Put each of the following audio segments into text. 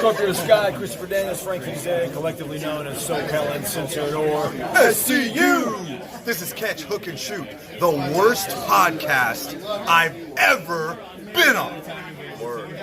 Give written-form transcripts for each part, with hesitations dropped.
Up to the Sky, Christopher Daniels, Frankie Zay, collectively known as SoCal Uncensored or SCU! This is Catch, Hook, and Shoot, the worst podcast I've ever been on. Word.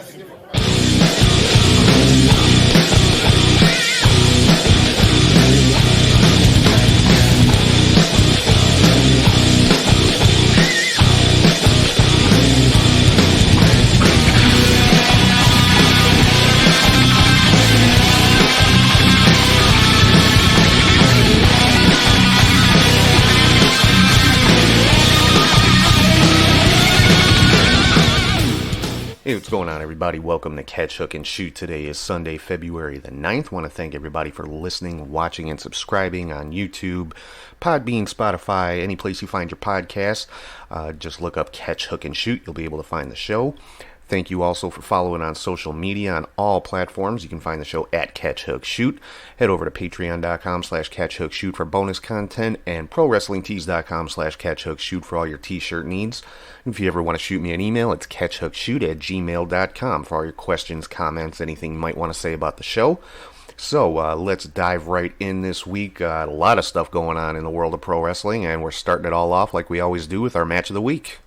Hey, what's going on, everybody? Welcome to Catch, Hook, and Shoot. Today is Sunday, February the 9th. I want to thank everybody for listening, watching, and subscribing on YouTube, Podbean, Spotify, any place you find your podcast. Just look up Catch, Hook, and Shoot. You'll be able to find the show. Thank you also for following on social media on all platforms. You can find the show at Catch Hook Shoot. Head over to patreon.com/Catch Hook Shoot for bonus content and prowrestlingtees.com/Catch Hook Shoot for all your t-shirt needs. If you ever want to shoot me an email, it's catchhookshoot@gmail.com for all your questions, comments, anything you might want to say about the show. So let's dive right in this week. A lot of stuff going on in the world of pro wrestling, and we're starting it all off like we always do with our match of the week.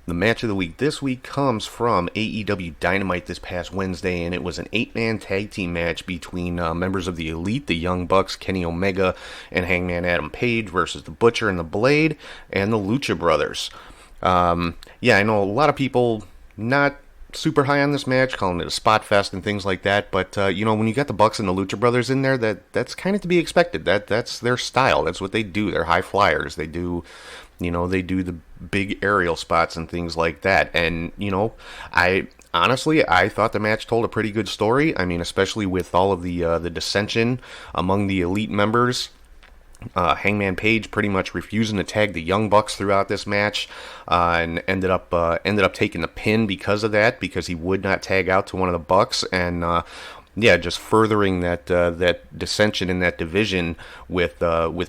The match of the week this week comes from AEW Dynamite this past Wednesday, and it was an 8-man tag team match between members of the Elite, the Young Bucks, Kenny Omega, and Hangman Adam Page versus the Butcher and the Blade, and the Lucha Brothers. I know a lot of people not super high on this match, calling it a spot fest and things like that, but when you got the Bucks and the Lucha Brothers in there, that's kind of to be expected. That's their style. That's what they do. They're high flyers. They do the big aerial spots and things like that. And, I thought the match told a pretty good story. I mean, especially with all of the dissension among the Elite members. Hangman Page pretty much refusing to tag the Young Bucks throughout this match, and ended up taking the pin because of that, because he would not tag out to one of the Bucks, and just furthering that dissension in that division with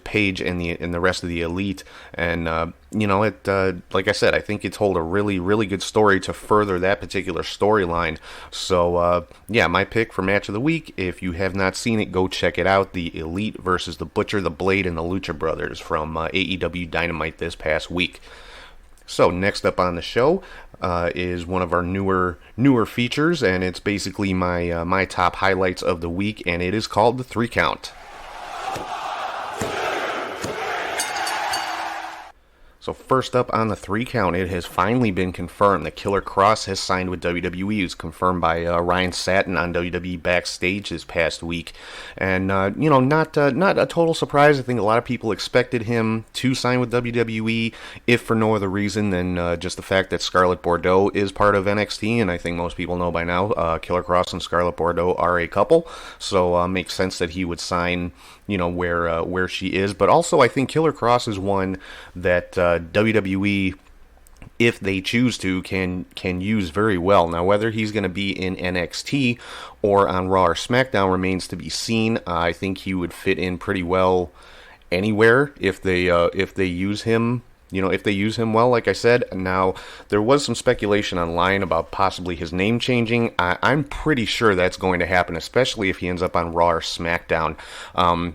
Page and the rest of the Elite, and like I said, I think it told a really, really good story to further that particular storyline. So my pick for match of the week, if you have not seen it, go check it out. The Elite versus the Butcher, the Blade, and the Lucha Brothers from AEW Dynamite this past week. So next up on the show is one of our newer features, and it's basically my top highlights of the week, and it is called the 3 Count. So first up on the 3 Count, it has finally been confirmed that Killer Kross has signed with WWE. It was confirmed by Ryan Satin on WWE Backstage this past week. And, not a total surprise. I think a lot of people expected him to sign with WWE, if for no other reason than just the fact that Scarlett Bordeaux is part of NXT. And I think most people know by now, Killer Kross and Scarlett Bordeaux are a couple. So makes sense that he would sign where she is. But also, I think Killer Kross is one that WWE, if they choose to, can use very well. Now, whether he's going to be in NXT or on Raw or SmackDown remains to be seen. I think he would fit in pretty well anywhere if they use him. If they use him well, like I said. Now, there was some speculation online about possibly his name changing. I'm pretty sure that's going to happen, especially if he ends up on Raw or SmackDown.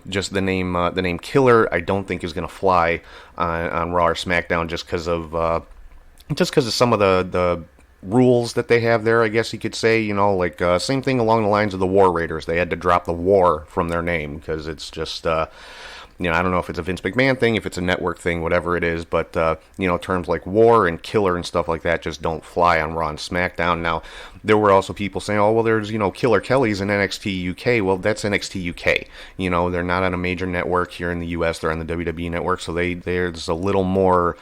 Just the name Killer, I don't think is going to fly on Raw or SmackDown, just because of some of the rules that they have there, I guess you could say. Same thing along the lines of the War Raiders. They had to drop the War from their name because it's just. I don't know if it's a Vince McMahon thing, if it's a network thing, whatever it is, but, terms like War and Killer and stuff like that just don't fly on Raw and SmackDown. Now, there were also people saying, oh, well, there's, Killer Kelly's in NXT UK. Well, that's NXT UK. They're not on a major network here in the US. They're on the WWE network, so there's a little more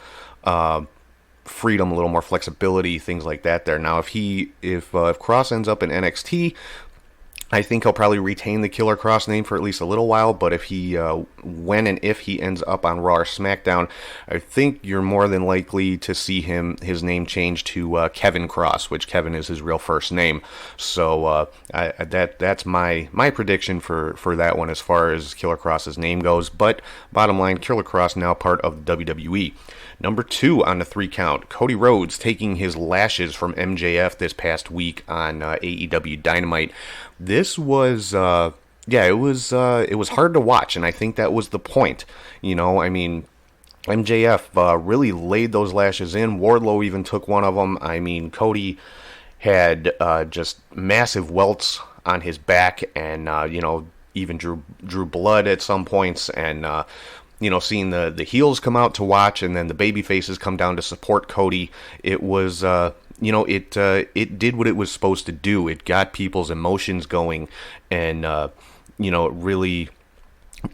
freedom, a little more flexibility, things like that there. Now, if Kross ends up in NXT, I think he'll probably retain the Killer Kross name for at least a little while, but if he, when and if he ends up on Raw or SmackDown, I think you're more than likely to see his name change to Kevin Kross, which Kevin is his real first name. So that's my prediction for that one as far as Killer Kross's name goes. But bottom line, Killer Kross now part of the WWE. Number 2 on the 3 count, Cody Rhodes taking his lashes from MJF this past week on AEW Dynamite. This was, it was hard to watch, and I think that was the point. I mean, MJF really laid those lashes in. Wardlow even took one of them. I mean, Cody had just massive welts on his back, and even drew blood at some points, and seeing the heels come out to watch, and then the baby faces come down to support Cody. It was it did what it was supposed to do. It got people's emotions going, and it really,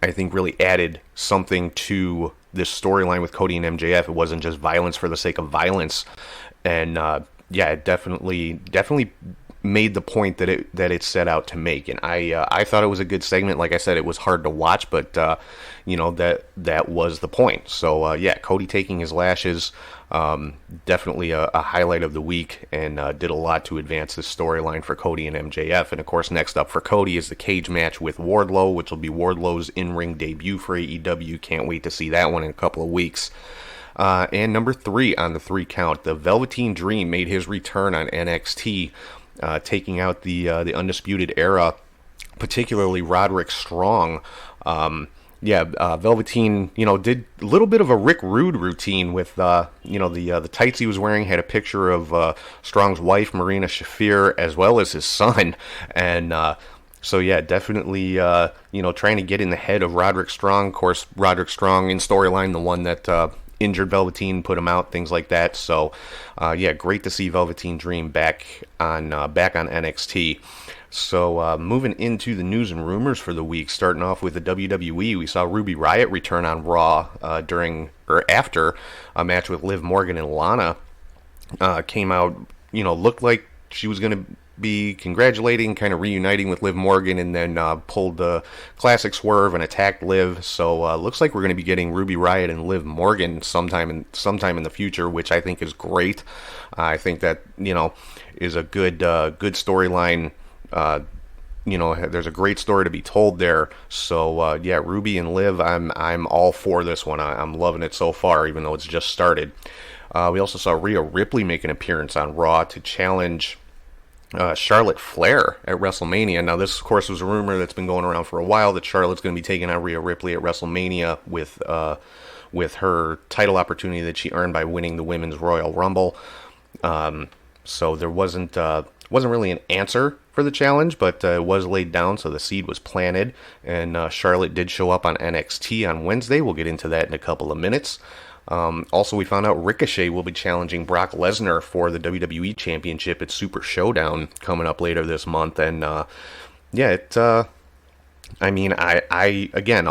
I think, really added something to this storyline with Cody and MJF. It wasn't just violence for the sake of violence, and it definitely made the point that it set out to make. And I thought it was a good segment. Like I said, it was hard to watch, but that was the point. So Cody taking his lashes, definitely a highlight of the week, and did a lot to advance this storyline for Cody and MJF. And of course, next up for Cody is the cage match with Wardlow, which will be Wardlow's in-ring debut for AEW. Can't wait to see that one in a couple of weeks. And number 3 on the 3 count, the Velveteen Dream made his return on NXT, taking out the Undisputed Era, particularly Roderick Strong. Velveteen, did a little bit of a Rick Rude routine with, the tights he was wearing had a picture of Strong's wife, Marina Shafir, as well as his son. And definitely, trying to get in the head of Roderick Strong. Of course, Roderick Strong in storyline, the one that injured Velveteen, put him out, things like that. So, great to see Velveteen Dream back on NXT. So, moving into the news and rumors for the week, starting off with the WWE, we saw Ruby Riott return on Raw after a match with Liv Morgan and Lana. Came out, looked like she was going to be congratulating, kind of reuniting with Liv Morgan, and then pulled the classic swerve and attacked Liv. So looks like we're going to be getting Ruby Riott and Liv Morgan sometime in the future, which I think is great. I think that is a good storyline. There's a great story to be told there. So Ruby and Liv, I'm all for this one. I'm loving it so far, even though it's just started. We also saw Rhea Ripley make an appearance on Raw to challenge Charlotte Flair at WrestleMania. Now, this, of course, was a rumor that's been going around for a while that Charlotte's going to be taking on Rhea Ripley at WrestleMania with her title opportunity that she earned by winning the Women's Royal Rumble. So there wasn't really an answer for the challenge, but it was laid down, so the seed was planted, and Charlotte did show up on NXT on Wednesday. We'll get into that in a couple of minutes. Also, we found out Ricochet will be challenging Brock Lesnar for the WWE Championship at Super Showdown coming up later this month. And I'll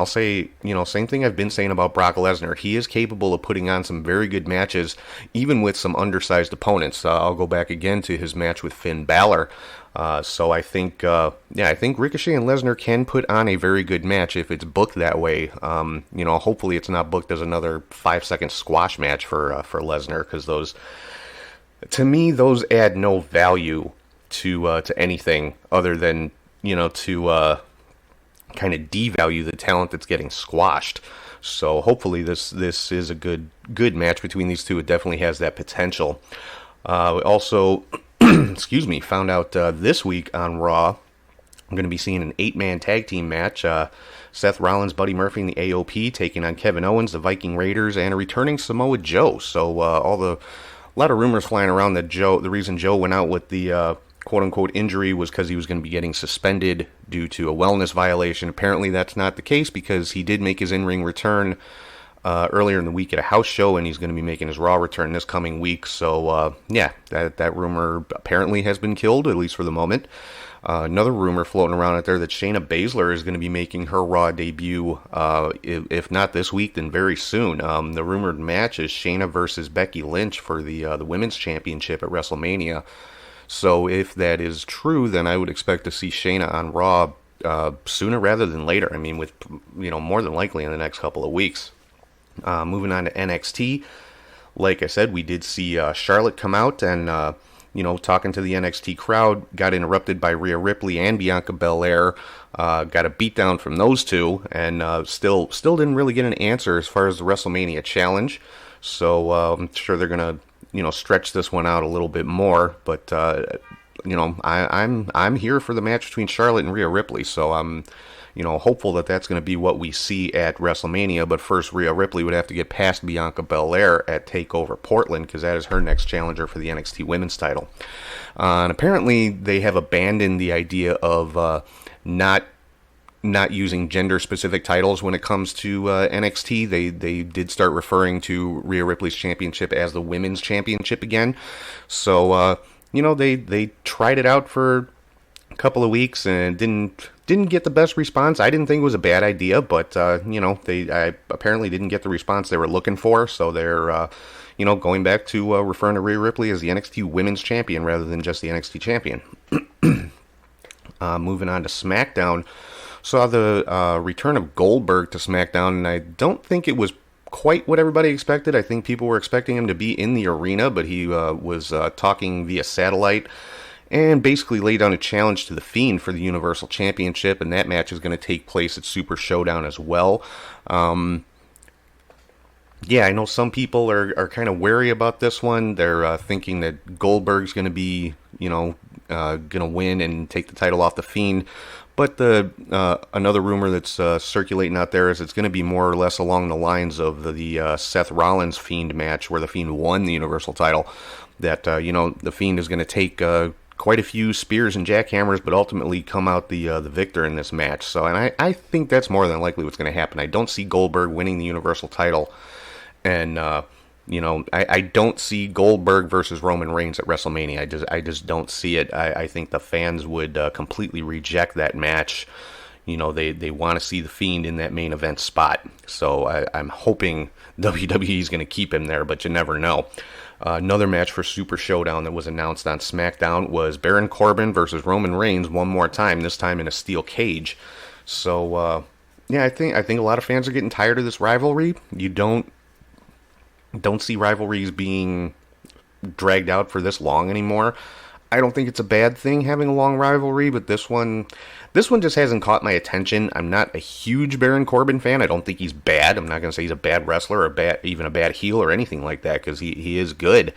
say, same thing I've been saying about Brock Lesnar. He is capable of putting on some very good matches, even with some undersized opponents. I'll go back again to his match with Finn Balor. So I think Ricochet and Lesnar can put on a very good match if it's booked that way. Hopefully it's not booked as another 5-second squash match for Lesnar, because those add no value to anything other than to kind of devalue the talent that's getting squashed. So hopefully this is a good match between these two. It definitely has that potential. We also found out this week on Raw, I'm going to be seeing an 8-man tag team match. Seth Rollins, Buddy Murphy, and the AOP taking on Kevin Owens, the Viking Raiders, and a returning Samoa Joe. So a lot of rumors flying around that the reason Joe went out with the quote-unquote injury was because he was going to be getting suspended due to a wellness violation. Apparently that's not the case, because he did make his in-ring return earlier in the week at a house show, and he's going to be making his Raw return this coming week. So, that rumor apparently has been killed, at least for the moment. Another rumor floating around out there that Shayna Baszler is going to be making her Raw debut, if not this week, then very soon. The rumored match is Shayna versus Becky Lynch for the Women's Championship at WrestleMania. So if that is true, then I would expect to see Shayna on Raw sooner rather than later. I mean, with more than likely in the next couple of weeks. Moving on to NXT, like I said, we did see Charlotte come out and talking to the NXT crowd, got interrupted by Rhea Ripley and Bianca Belair. Got a beatdown from those two, and still didn't really get an answer as far as the WrestleMania challenge. So I'm sure they're gonna stretch this one out a little bit more. But I'm here for the match between Charlotte and Rhea Ripley. So I'm hopeful that that's going to be what we see at WrestleMania. But first, Rhea Ripley would have to get past Bianca Belair at TakeOver Portland, because that is her next challenger for the NXT Women's title. And apparently, they have abandoned the idea of not using gender-specific titles when it comes to NXT. They did start referring to Rhea Ripley's championship as the Women's Championship again. So they tried it out for a couple of weeks and didn't get the best response. I didn't think it was a bad idea, but they apparently didn't get the response they were looking for. So they're going back to referring to Rhea Ripley as the NXT Women's Champion rather than just the NXT Champion. Moving on to SmackDown, saw the return of Goldberg to SmackDown, and I don't think it was quite what everybody expected. I think people were expecting him to be in the arena, but he was talking via satellite and basically laid down a challenge to The Fiend for the Universal Championship, and that match is going to take place at Super Showdown as well. Yeah, I know some people are kind of wary about this one. They're thinking that Goldberg's going to be, going to win and take the title off The Fiend. But another rumor that's circulating out there is it's going to be more or less along the lines of the Seth Rollins Fiend match, where The Fiend won the Universal title. That The Fiend is going to take quite a few spears and jackhammers, but ultimately come out the victor in this match. So, and I think that's more than likely what's going to happen. I don't see Goldberg winning the Universal title, and I don't see Goldberg versus Roman Reigns at WrestleMania. I just don't see it. I think the fans would completely reject that match. They want to see The Fiend in that main event spot. So I'm hoping WWE is going to keep him there, but you never know. Another match for Super Showdown that was announced on SmackDown was Baron Corbin versus Roman Reigns one more time, this time in a steel cage. So, I think a lot of fans are getting tired of this rivalry. You don't see rivalries being dragged out for this long anymore. I don't think it's a bad thing having a long rivalry, but this one just hasn't caught my attention. I'm not a huge Baron Corbin fan. I don't think he's bad. I'm not going to say he's a bad wrestler or even a bad heel or anything like that, because he is good.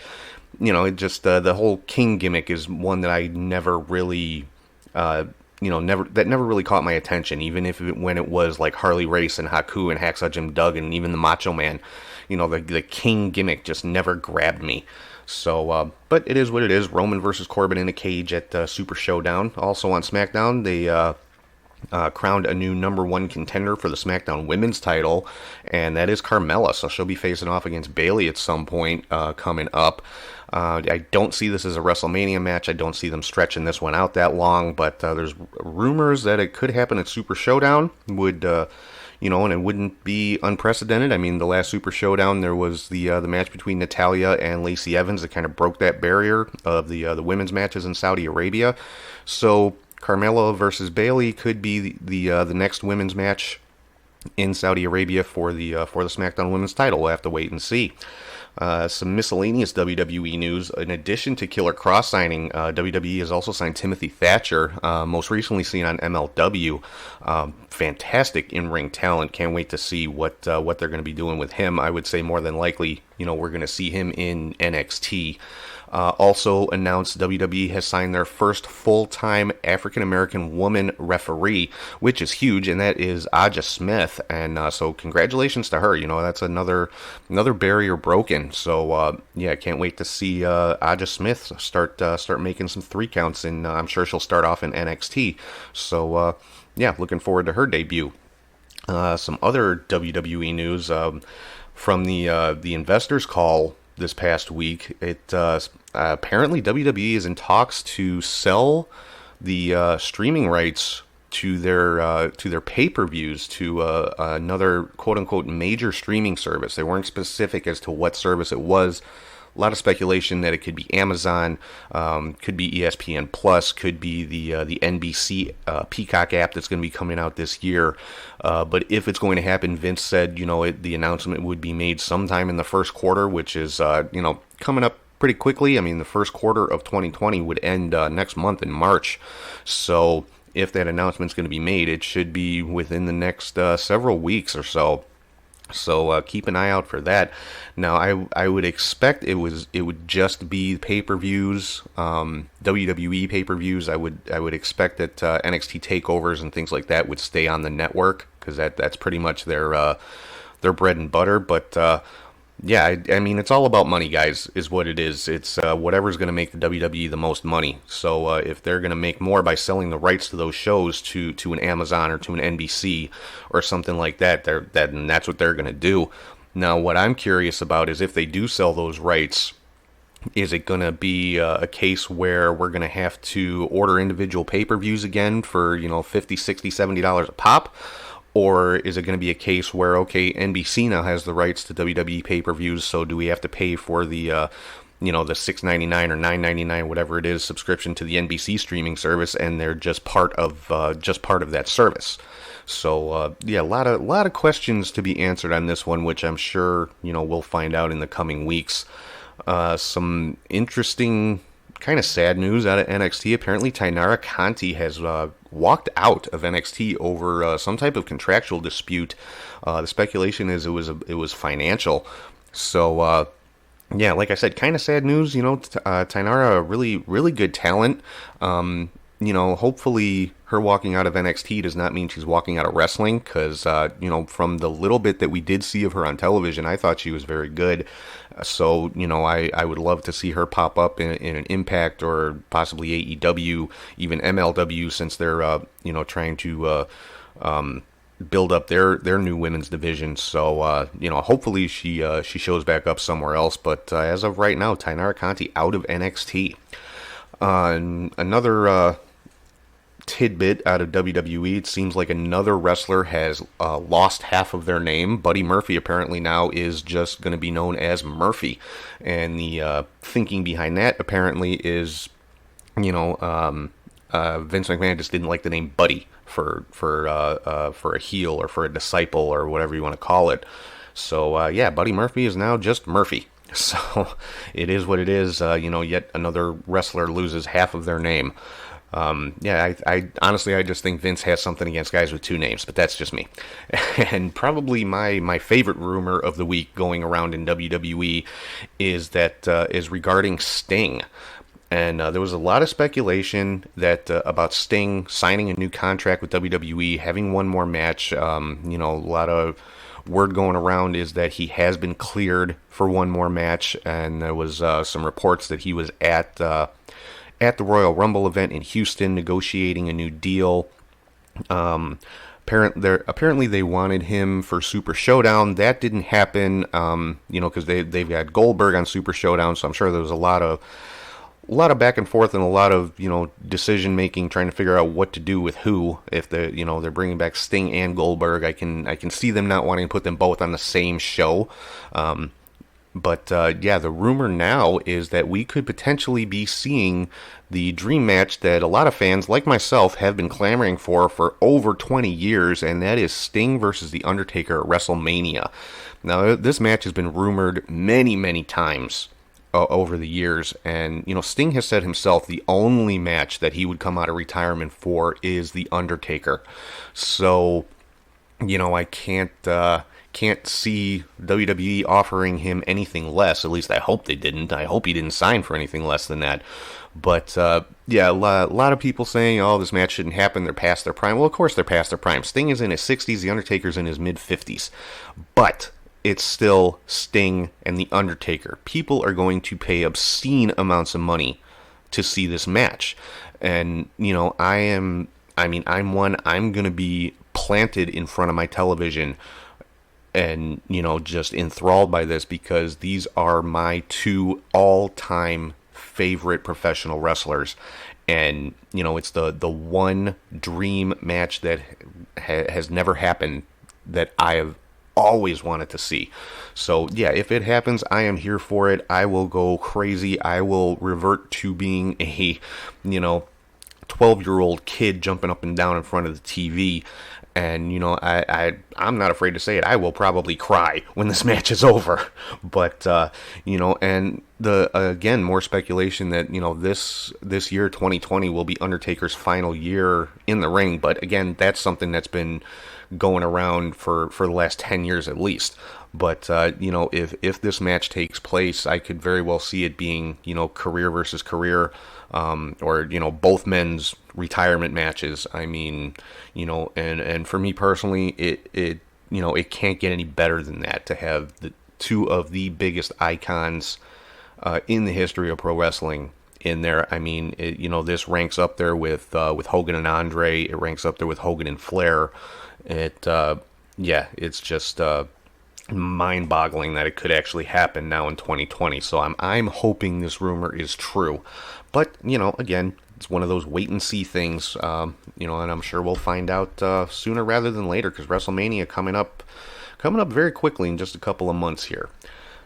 It just the whole King gimmick is one that I never really never really caught my attention, even when it was like Harley Race and Haku and Hacksaw Jim Duggan and even the Macho Man. The King gimmick just never grabbed me. So, but it is what it is. Roman versus Corbin in a cage at Super Showdown. Also on SmackDown, they crowned a new number one contender for the SmackDown Women's title, and that is Carmella. So she'll be facing off against Bayley at some point coming up. I don't see this as a WrestleMania match. I don't see them stretching this one out that long, but there's rumors that it could happen at Super Showdown. And it wouldn't be unprecedented. I mean, the last Super Showdown, there was the match between Natalya and Lacey Evans that kind of broke that barrier of the women's matches in Saudi Arabia. So Carmella versus Bayley could be the next women's match in Saudi Arabia for the SmackDown Women's title. We'll have to wait and see. Some miscellaneous WWE news. In addition to Killer Kross signing, WWE has also signed Timothy Thatcher, most recently seen on MLW. Fantastic in-ring talent. Can't wait to see what they're going to be doing with him. I would say more than likely, we're going to see him in NXT. Also announced WWE has signed their first full-time African-American woman referee, which is huge, and that is Aja Smith. And so congratulations to her. That's another barrier broken. So can't wait to see Aja Smith start making some 3 counts, and I'm sure she'll start off in NXT. So looking forward to her debut. Some other WWE news from the investors call this past week. It apparently WWE is in talks to sell the streaming rights to their pay-per-views to another quote-unquote major streaming service. They weren't specific as to what service it was. A lot of speculation that it could be Amazon, could be ESPN Plus, could be the NBC Peacock app that's going to be coming out this year. But if it's going to happen, Vince said, the announcement would be made sometime in the first quarter, which is, coming up pretty quickly. I mean, the first quarter of 2020 would end next month in March. So if that announcement's going to be made, it should be within the next several weeks or so. So keep an eye out for that. Now I would expect it would just be pay-per-views, WWE pay-per-views. I would expect that NXT takeovers and things like that would stay on the network, because that's pretty much their bread and butter. But yeah, I mean, it's all about money, guys, is what it is. It's whatever's going to make the WWE the most money. So if they're going to make more by selling the rights to those shows to an Amazon or to an NBC or something like that, that's what they're going to do. Now, what I'm curious about is if they do sell those rights, is it going to be a case where we're going to have to order individual pay-per-views again for, $50, $60, $70 a pop? Or is it going to be a case where, okay, NBC now has the rights to WWE pay-per-views, so do we have to pay for the the $6.99 or $9.99, whatever it is, subscription to the NBC streaming service, and they're just part of that service? So yeah, a lot of questions to be answered on this one, which I'm sure we'll find out in the coming weeks. Some interesting, kind of sad news out of NXT. Apparently, Tainara Conti has walked out of NXT over some type of contractual dispute. The speculation is it was financial. So yeah, like I said, kind of sad news. Tainara, really good talent. Hopefully her walking out of NXT does not mean she's walking out of wrestling, because from the little bit that we did see of her on television, I thought she was very good. So I would love to see her pop up in an Impact or possibly AEW, even MLW, since they're trying to build up their new women's division. So hopefully she shows back up somewhere else. But as of right now, Tainara Conti out of NXT. Another tidbit out of WWE, it seems like another wrestler has lost half of their name. Buddy Murphy apparently now is just going to be known as Murphy, and the thinking behind that apparently is, Vince McMahon just didn't like the name Buddy for a heel or for a disciple or whatever you want to call it. So yeah, Buddy Murphy is now just Murphy. So it is what it is. Yet another wrestler loses half of their name. I honestly, I just think Vince has something against guys with two names, but that's just me. And probably my favorite rumor of the week going around in WWE is regarding Sting. And there was a lot of speculation that about Sting signing a new contract with WWE, having one more match. A lot of word going around is that he has been cleared for one more match, and there was some reports that he was at the Royal Rumble event in Houston negotiating a new deal. Apparently they wanted him for Super Showdown. That didn't happen, because they've got Goldberg on Super Showdown, so I'm sure there was a lot of back and forth and a lot of decision making, trying to figure out what to do with who. If they're bringing back Sting and Goldberg, I can see them not wanting to put them both on the same show. But the rumor now is that we could potentially be seeing the dream match that a lot of fans, like myself, have been clamoring for over 20 years, and that is Sting versus The Undertaker at WrestleMania. Now, this match has been rumored many, many times over the years, and Sting has said himself the only match that he would come out of retirement for is The Undertaker. So, I can't see WWE offering him anything less. At least I hope they didn't. I hope he didn't sign for anything less than that. But a lot of people saying, oh, this match shouldn't happen, they're past their prime. Well, of course they're past their prime. Sting is in his 60s, The Undertaker's in his mid-50s. But it's still Sting and The Undertaker. People are going to pay obscene amounts of money to see this match. And, I'm going to be planted in front of my television and, just enthralled by this, because these are my two all-time favorite professional wrestlers. And, it's the one dream match that has never happened that I have always wanted to see. So, yeah, if it happens, I am here for it. I will go crazy. I will revert to being a, 12-year-old kid jumping up and down in front of the TV. And, I'm not afraid to say it. I will probably cry when this match is over. But, and again, more speculation that, this year, 2020, will be Undertaker's final year in the ring. But again, that's something that's been going around for the last 10 years at least. But, if this match takes place, I could very well see it being, career versus career, or, both men's retirement matches. I mean, and for me personally, it can't get any better than that, to have the two of the biggest icons in the history of pro wrestling in there. I mean, this ranks up there with Hogan and Andre. It ranks up there with Hogan and Flair. It's just mind-boggling that it could actually happen now in 2020. So I'm hoping this rumor is true, but again, it's one of those wait and see things. And I'm sure we'll find out sooner rather than later, because WrestleMania coming up very quickly in just a couple of months here.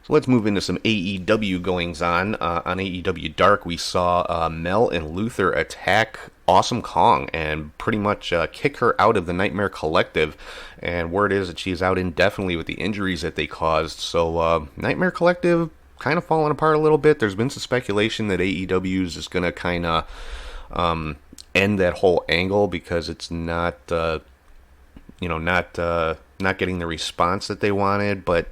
So let's move into some AEW goings on. On AEW Dark, we saw Mel and Luther attack Awesome Kong and pretty much kick her out of the Nightmare Collective. And word is that she's out indefinitely with the injuries that they caused. So Nightmare Collective kind of falling apart a little bit. There's been some speculation that AEW is just going to kind of end that whole angle, because it's not not getting the response that they wanted. But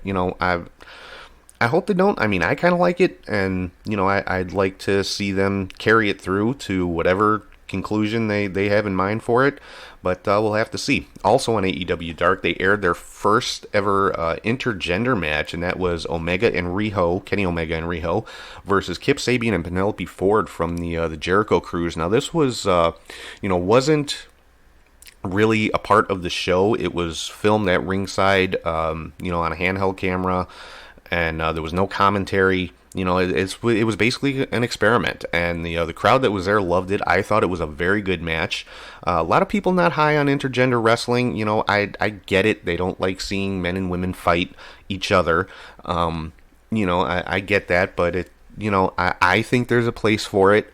I hope they don't. I mean, I kind of like it, and I'd like to see them carry it through to whatever conclusion they have in mind for it, but we'll have to see. Also on AEW Dark, they aired their first ever intergender match, and that was Omega and Riho, Kenny Omega and Riho, versus Kip Sabian and Penelope Ford from the Jericho Cruise. Now this was wasn't really a part of the show. It was filmed at ringside, on a handheld camera, and there was no commentary. It was basically an experiment, and the crowd that was there loved it. I thought it was a very good match. A lot of people not high on intergender wrestling. I get it. They don't like seeing men and women fight each other. I get that, but I think there's a place for it.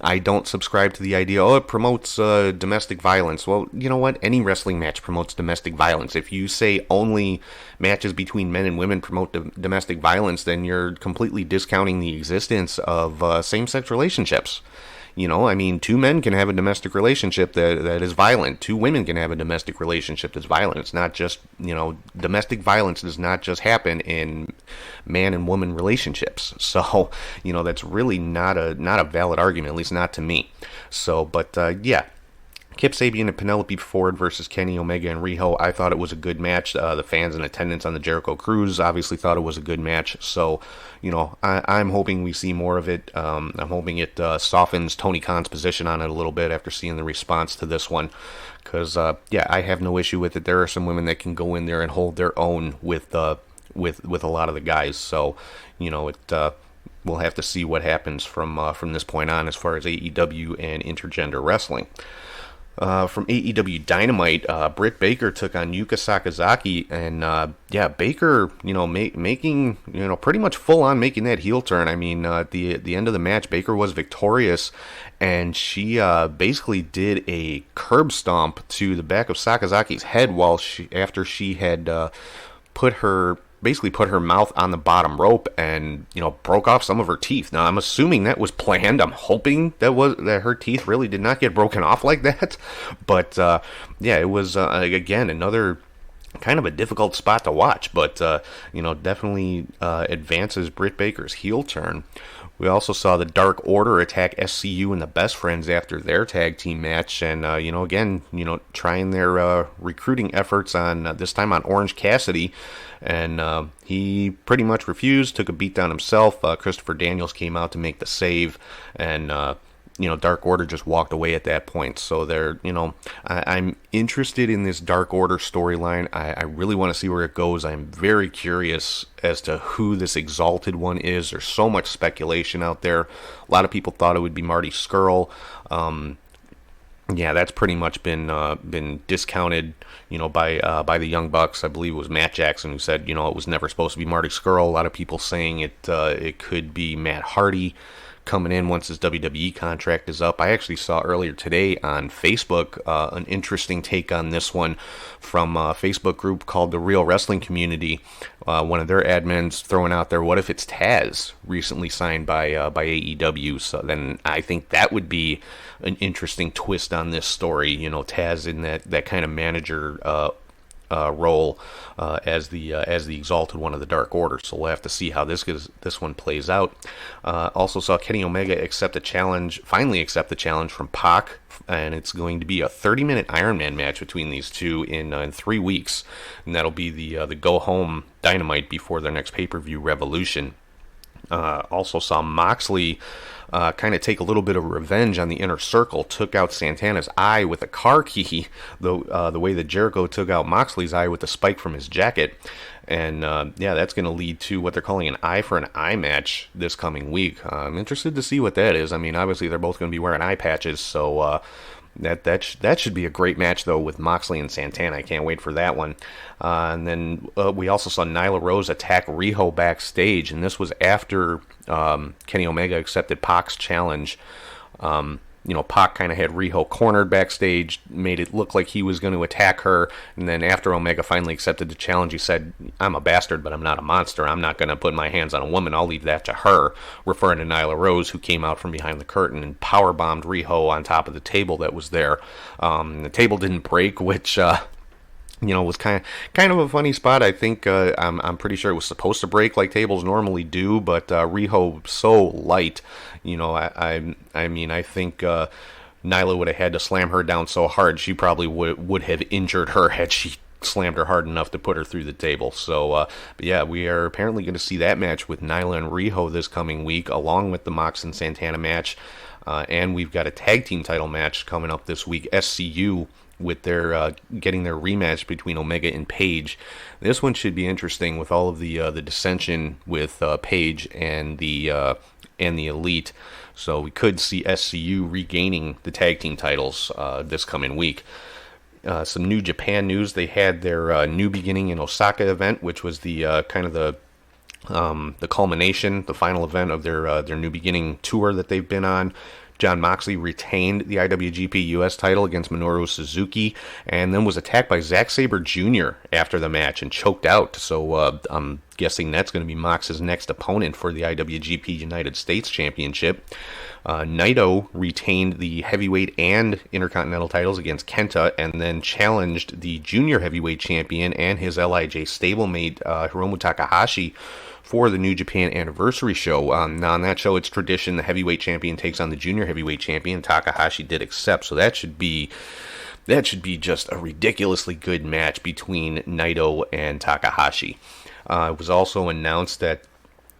I don't subscribe to the idea, it promotes domestic violence. Well, you know what? Any wrestling match promotes domestic violence. If you say only matches between men and women promote domestic violence, then you're completely discounting the existence of same-sex relationships. Two men can have a domestic relationship that is violent. Two women can have a domestic relationship that's violent. It's not just, domestic violence does not just happen in man and woman relationships. So, that's really not a valid argument, at least not to me. So, but, Kip Sabian and Penelope Ford versus Kenny Omega and Riho. I thought it was a good match. The fans in attendance on the Jericho Cruise obviously thought it was a good match. So, I'm hoping we see more of it. I'm hoping it softens Tony Khan's position on it a little bit after seeing the response to this one. Because, I have no issue with it. There are some women that can go in there and hold their own with a lot of the guys. So, we'll have to see what happens from this point on as far as AEW and intergender wrestling. From AEW Dynamite, Britt Baker took on Yuka Sakazaki, and Baker, making pretty much full on making that heel turn. I mean, at the end of the match, Baker was victorious, and she basically did a curb stomp to the back of Sakazaki's head after she had put her mouth on the bottom rope and broke off some of her teeth. Now I'm assuming that was planned. I'm hoping that her teeth really did not get broken off like that. But it was again another kind of a difficult spot to watch. But definitely advances Britt Baker's heel turn. We also saw the Dark Order attack SCU and the Best Friends after their tag team match, and trying their recruiting efforts on this time on Orange Cassidy, and he pretty much refused, took a beat down himself. Christopher Daniels came out to make the save, and Dark Order just walked away at that point. So they're, I'm interested in this Dark Order storyline. I really want to see where it goes. I'm very curious as to who this Exalted One is. There's so much speculation out there. A lot of people thought it would be Marty Scurll. That's pretty much been discounted, by the Young Bucks. I believe it was Matt Jackson who said, it was never supposed to be Marty Scurll. A lot of people saying it could be Matt Hardy. coming in once his WWE contract is up. I actually saw earlier today on Facebook an interesting take on this one from a Facebook group called The Real Wrestling Community. One of their admins throwing out there, what if it's Taz recently signed by AEW? So then I think that would be an interesting twist on this story. You know, Taz in that kind of manager role as the Exalted One of the Dark Order. So we'll have to see how this one plays out. Also saw Kenny Omega finally accept the challenge from Pac, and it's going to be a 30-minute Iron Man match between these two in 3 weeks, and that'll be the go home Dynamite before their next pay-per-view Revolution. Also saw Moxley kind of take a little bit of revenge on the Inner Circle, took out Santana's eye with a car key, the way that Jericho took out Moxley's eye with the spike from his jacket. And that's going to lead to what they're calling an eye for an eye match this coming week. I'm interested to see what that is. I mean, obviously they're both going to be wearing eye patches, so that should be a great match, though, with Moxley and Santana. I can't wait for that one. And then we also saw Nyla Rose attack Riho backstage, and this was after Kenny Omega accepted Pac's challenge. Pac kind of had Riho cornered backstage, made it look like he was going to attack her, and then after Omega finally accepted the challenge, he said, "I'm a bastard, but I'm not a monster. I'm not going to put my hands on a woman. I'll leave that to her," referring to Nyla Rose, who came out from behind the curtain and powerbombed Riho on top of the table that was there. The table didn't break, which was kind of a funny spot. I think I'm pretty sure it was supposed to break like tables normally do, but Riho so light. I think Nyla would have had to slam her down so hard she probably would have injured her had she slammed her hard enough to put her through the table. So, we are apparently going to see that match with Nyla and Riho this coming week, along with the Mox and Santana match. And we've got a tag team title match coming up this week, SCU, with their getting their rematch between Omega and Page. This one should be interesting with all of the dissension with Page and the Elite. So we could see SCU regaining the tag team titles this coming week. Some New Japan news. They had their New Beginning in Osaka event, which was the kind of the culmination, the final event of their New Beginning tour that they've been on. Jon Moxley retained the IWGP US title against Minoru Suzuki, and then was attacked by Zack Sabre Jr. after the match and choked out. So I'm guessing that's going to be Mox's next opponent for the IWGP United States Championship. Naito retained the heavyweight and intercontinental titles against Kenta, and then challenged the junior heavyweight champion and his LIJ stablemate Hiromu Takahashi for the New Japan Anniversary show. Now on that show, it's tradition the heavyweight champion takes on the junior heavyweight champion. Takahashi did accept, so that should be just a ridiculously good match between Naito and Takahashi. It was also announced that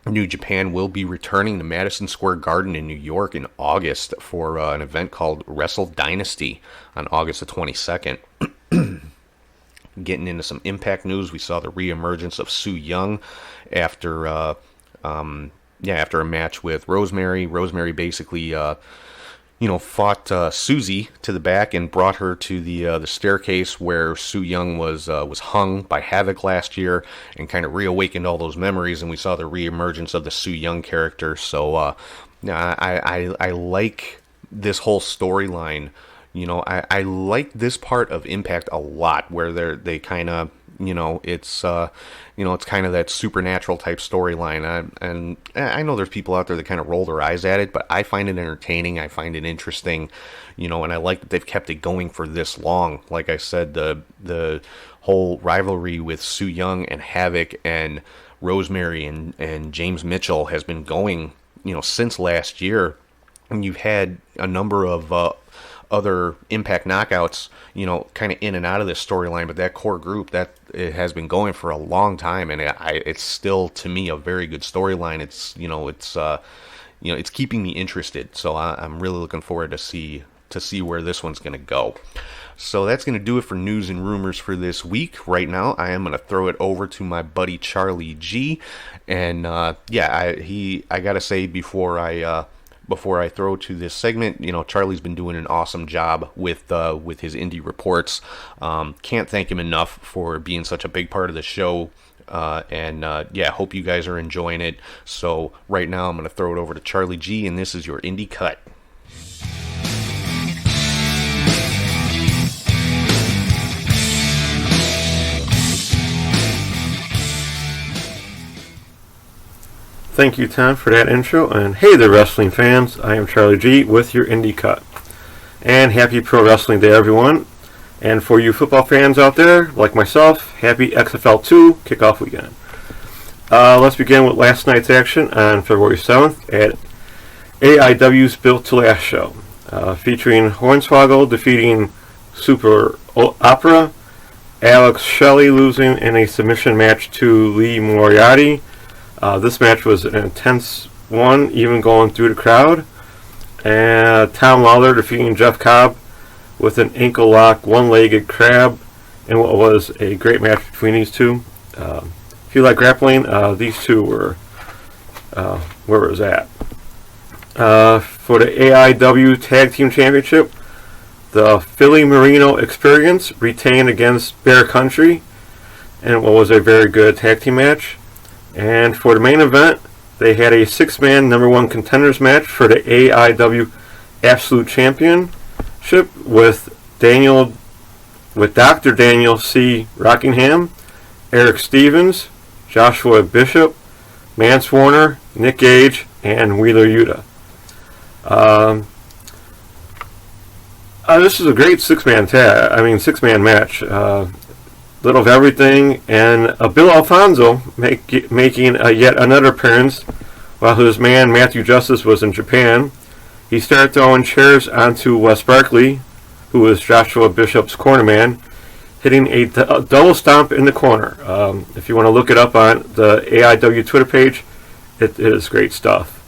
New Japan will be returning to Madison Square Garden in New York in August for an event called Wrestle Dynasty on August the 22nd. Getting into some Impact news, we saw the reemergence of Su Yung after a match with Rosemary. Rosemary basically fought Susie to the back and brought her to the staircase where Su Yung was hung by Havoc last year, and kind of reawakened all those memories. And we saw the reemergence of the Su Yung character. So I like this whole storyline. I like this part of Impact a lot, where they kind of, it's kind of that supernatural type storyline. And I know there's people out there that kind of roll their eyes at it, but I find it entertaining. I find it interesting, and I like that they've kept it going for this long. Like I said, the whole rivalry with Su Yung and Havoc and Rosemary and James Mitchell has been going, since last year. And you've had a number of other Impact knockouts, kind of in and out of this storyline, but that core group, that it has been going for a long time, and it's still, to me, a very good storyline. It's keeping me interested, so I'm really looking forward to see where this one's going to go. So that's going to do it for news and rumors for this week. Right now, I am going to throw it over to my buddy Charlie G, and I gotta say before I throw to this segment, Charlie's been doing an awesome job with his indie reports. Can't thank him enough for being such a big part of the show Yeah, hope you guys are enjoying it. So right now I'm going to throw it over to Charlie G, and this is your Indie Cut. Thank you, Tom, for that intro. And hey there, wrestling fans. I am Charlie G with your Indie Cut. And happy Pro Wrestling Day, everyone. And for you football fans out there, like myself, happy XFL 2 kickoff weekend. Let's begin with last night's action on February 7th at AIW's Built to Last show, featuring Hornswoggle defeating Super Opera, Alex Shelley losing in a submission match to Lee Moriarty. This match was an intense one, even going through the crowd. And Tom Lawler defeating Jeff Cobb with an ankle lock, one-legged crab, in what was a great match between these two. If you like grappling, these two were where it was at. For the AIW Tag Team Championship, the Philly Marino Experience retained against Bear Country, and what was a very good tag team match. And for the main event, they had a 6-man number 1 contenders match for the AIW Absolute Championship with Dr. Daniel C. Rockingham, Eric Stevens, Joshua Bishop, Mance Warner, Nick Gage, and Wheeler Yuta. This is a great 6-man match. Little of everything, and Bill Alfonso making yet another appearance while his man Matthew Justice was in Japan. He started throwing chairs onto Wes Barkley, who was Joshua Bishop's cornerman, hitting a double stomp in the corner. If you want to look it up on the AIW Twitter page, it is great stuff.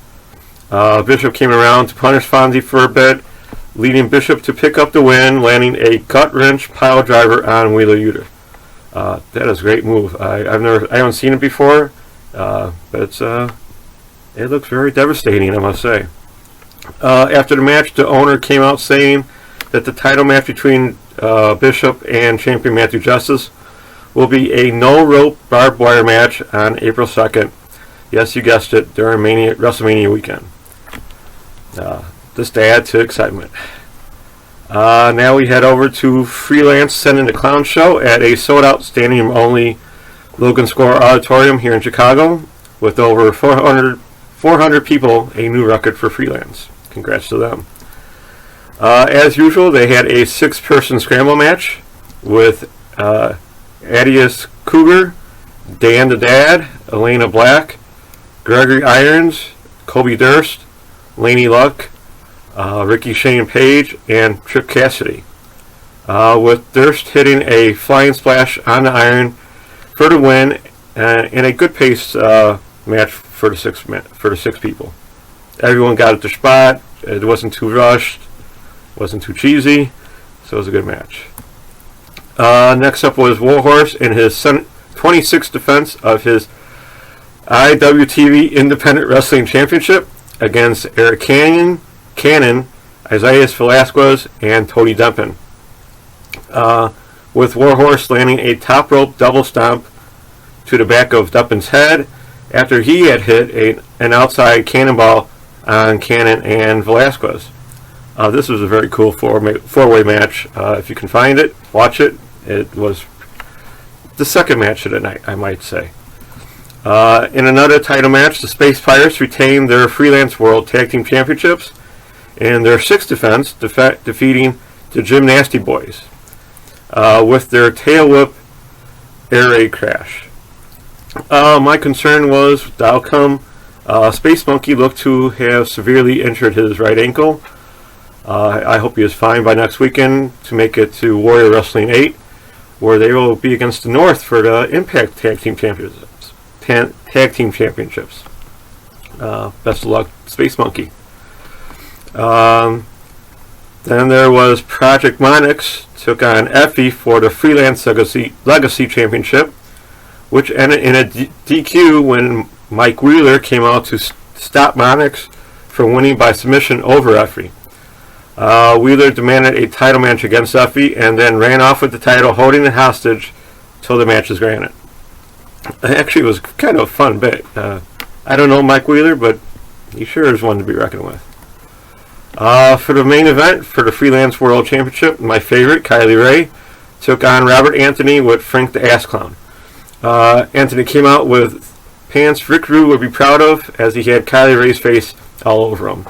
Bishop came around to punish Fonzie for a bit, leading Bishop to pick up the win, landing a gut-wrench pile driver on Wheeler Yuta. That is a great move. I haven't seen it before, but it looks very devastating, I must say. After the match, the owner came out saying that the title match between Bishop and champion Matthew Justice will be a no-rope barbed wire match on April 2nd. Yes, you guessed it, during WrestleMania weekend. Just to add to excitement. Now we head over to Freelance Send the Clown Show at a sold-out standing-only Logan Square Auditorium here in Chicago with over 400 people, a new record for Freelance. Congrats to them. As usual, they had a 6-person scramble match with Adius Cougar, Dan the Dad, Elena Black, Gregory Irons, Kobe Durst, Laney Luck, Ricky Shane Page, and Trip Cassidy, with Durst hitting a flying splash on the iron for the win, in a good pace match for the six people. Everyone got at their spot. It wasn't too rushed, wasn't too cheesy, so it was a good match. Next up was Warhorse in his 26th defense of his IWTV Independent Wrestling Championship against Eric Cannon, Isaias Velasquez, and Tony Dempin. With Warhorse landing a top rope double stomp to the back of Dempin's head after he had hit an outside cannonball on Cannon and Velasquez. This was a very cool four-way match. If you can find it, watch it. It was the second match of the night, I might say. In another title match, the Space Pirates retained their Freelance World Tag Team Championships in their 6th defense, defeating the Gymnasty Boys with their tail whip air raid crash. My concern was the outcome. Space Monkey looked to have severely injured his right ankle. I hope he is fine by next weekend to make it to Warrior Wrestling 8, where they will be against the North for the Impact Tag Team Championships. Best of luck, Space Monkey. Then there was Project Monix took on Effie for the Freelance Legacy Championship, which ended in a DQ when Mike Wheeler came out to stop Monix from winning by submission over Effie. Wheeler demanded a title match against Effie and then ran off with the title, holding it hostage till the match is granted. Actually, it was kind of a fun bit. I don't know Mike Wheeler, but he sure is one to be reckoned with. For the main event, for the Freelance World Championship, my favorite, Kylie Ray, took on Robert Anthony with Frank the Ass Clown. Anthony came out with pants Rick Rude would be proud of, as he had Kylie Ray's face all over him.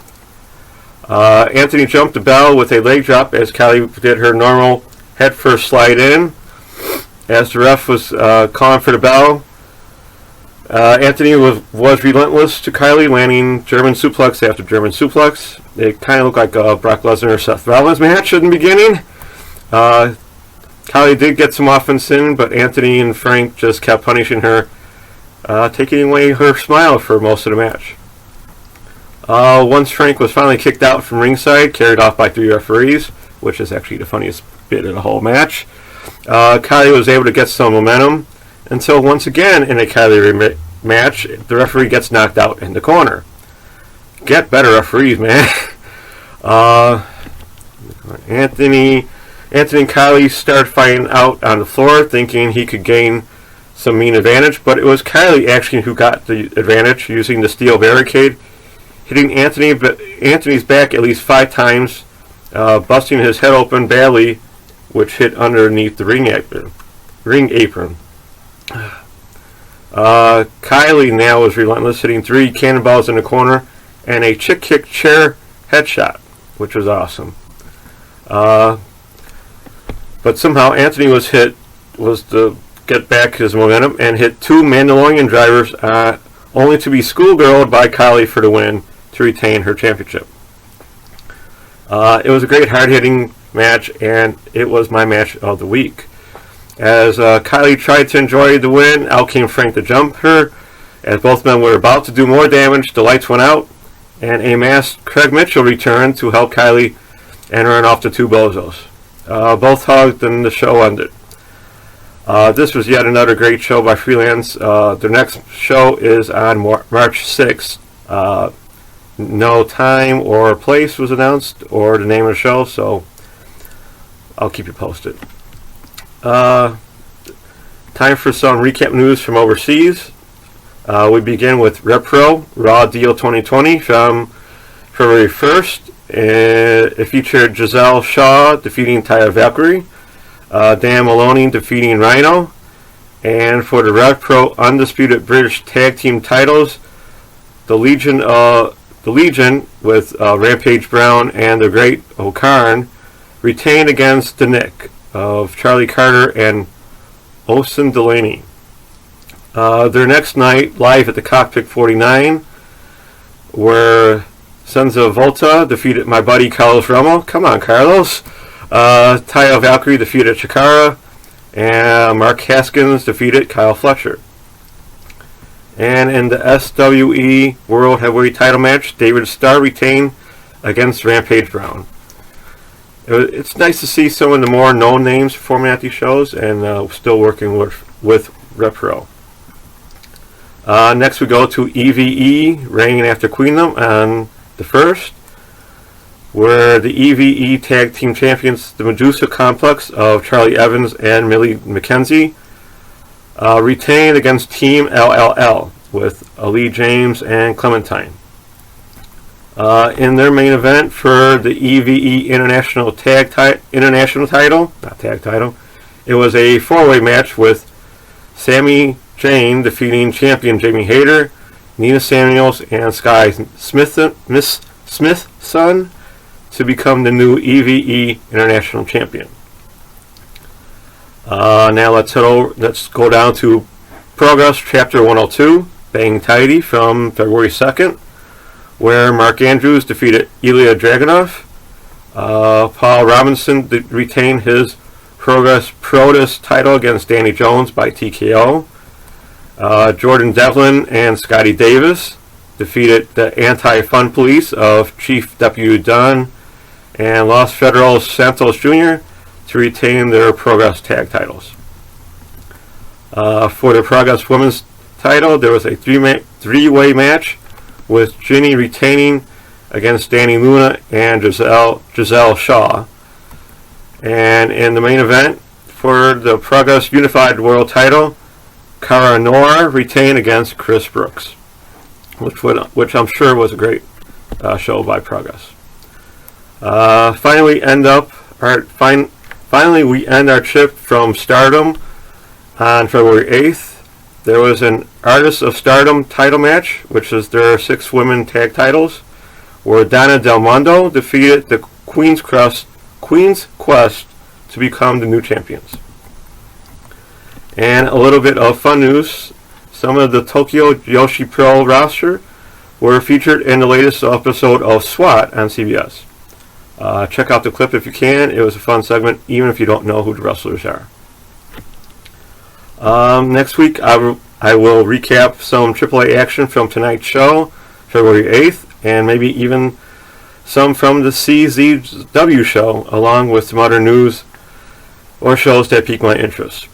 Anthony jumped the bell with a leg drop as Kylie did her normal head-first slide in. As the ref was calling for the bell, Anthony was relentless to Kylie, landing German suplex after German suplex. It kind of looked like a Brock Lesnar or Seth Rollins match in the beginning. Kylie did get some offense in, but Anthony and Frank just kept punishing her, taking away her smile for most of the match. Once Frank was finally kicked out from ringside, carried off by 3 referees, which is actually the funniest bit of the whole match, Kylie was able to get some momentum until once again in a Kylie match, the referee gets knocked out in the corner. Get better referees, man. Anthony and Kylie started fighting out on the floor, thinking he could gain some mean advantage, but it was Kylie actually who got the advantage using the steel barricade, hitting Anthony's back at least 5 times, busting his head open badly, which hit underneath the ring apron. Kylie now was relentless, hitting 3 cannonballs in the corner and a chick kick chair headshot, which was awesome. But somehow Anthony was to get back his momentum and hit 2 Mandalorian drivers, only to be schoolgirled by Kylie for the win to retain her championship. It was a great hard-hitting match, and it was my match of the week. As Kylie tried to enjoy the win, out came Frank to jump her. As both men were about to do more damage, the lights went out, and a masked Craig Mitchell returned to help Kylie and run off the 2 bozos. Both hugged, and the show ended. This was yet another great show by Freelance. The next show is on March 6th. No time or place was announced, or the name of the show, so I'll keep you posted. Time for some recap news from overseas. We begin with RevPro Raw Deal 2020 from February 1st. It featured Giselle Shaw defeating Taya Valkyrie, Dan Maloney defeating Rhino, and for the RevPro Undisputed British Tag Team titles, the Legion with Rampage Brown and the Great O'Karn retained against the Nick of Charlie Carter and Osen Delaney. Their next night, live at the Cockpit 49, where Sons of Volta defeated my buddy Carlos Romo. Come on, Carlos. Taya Valkyrie defeated Chikara, and Mark Haskins defeated Kyle Fletcher. And in the SWE World Heavyweight title match, David Starr retained against Rampage Brown. It's nice to see some of the more known names performing at these shows, and still working with RevPro. Next we go to EVE, reigning after Queendom on the 1st, where the EVE Tag Team Champions, the Medusa Complex of Charlie Evans and Millie McKenzie, retained against Team LLL with Ali James and Clementine. In their main event for the EVE International title, it was a 4-way match with Sami Zayn defeating champion Jamie Hayter, Nina Samuels, and Sky Smith's son to become the new EVE International Champion. Now let's go down to Progress Chapter 102, Bang Tidy from February 2nd, where Mark Andrews defeated Ilya Dragunov. Paul Robinson retained his Progress Produs title against Danny Jones by TKO. Jordan Devlin and Scotty Davis defeated the Anti-Fun Police of Chief Deputy Dunn and Los Federals Santos Jr. to retain their Progress tag titles. For the Progress Women's title, there was a 3-way match with Ginny retaining against Danny Luna and Giselle Shaw. And in the main event for the Progress Unified World title, Cara Noir retained against Chris Brooks, which I'm sure was a great show by Progress. Finally, we end our trip from Stardom on February 8th. There was an Artists of Stardom title match, which is their 6 women tag titles, where Donna Del Mondo defeated the Queen's Quest to become the new champions. And a little bit of fun news. Some of the Tokyo Joshi Pro roster were featured in the latest episode of SWAT on CBS. Check out the clip if you can. It was a fun segment, even if you don't know who the wrestlers are. Next week, I will recap some AAA action from tonight's show, February 8th, and maybe even some from the CZW show, along with some other news or shows that pique my interest.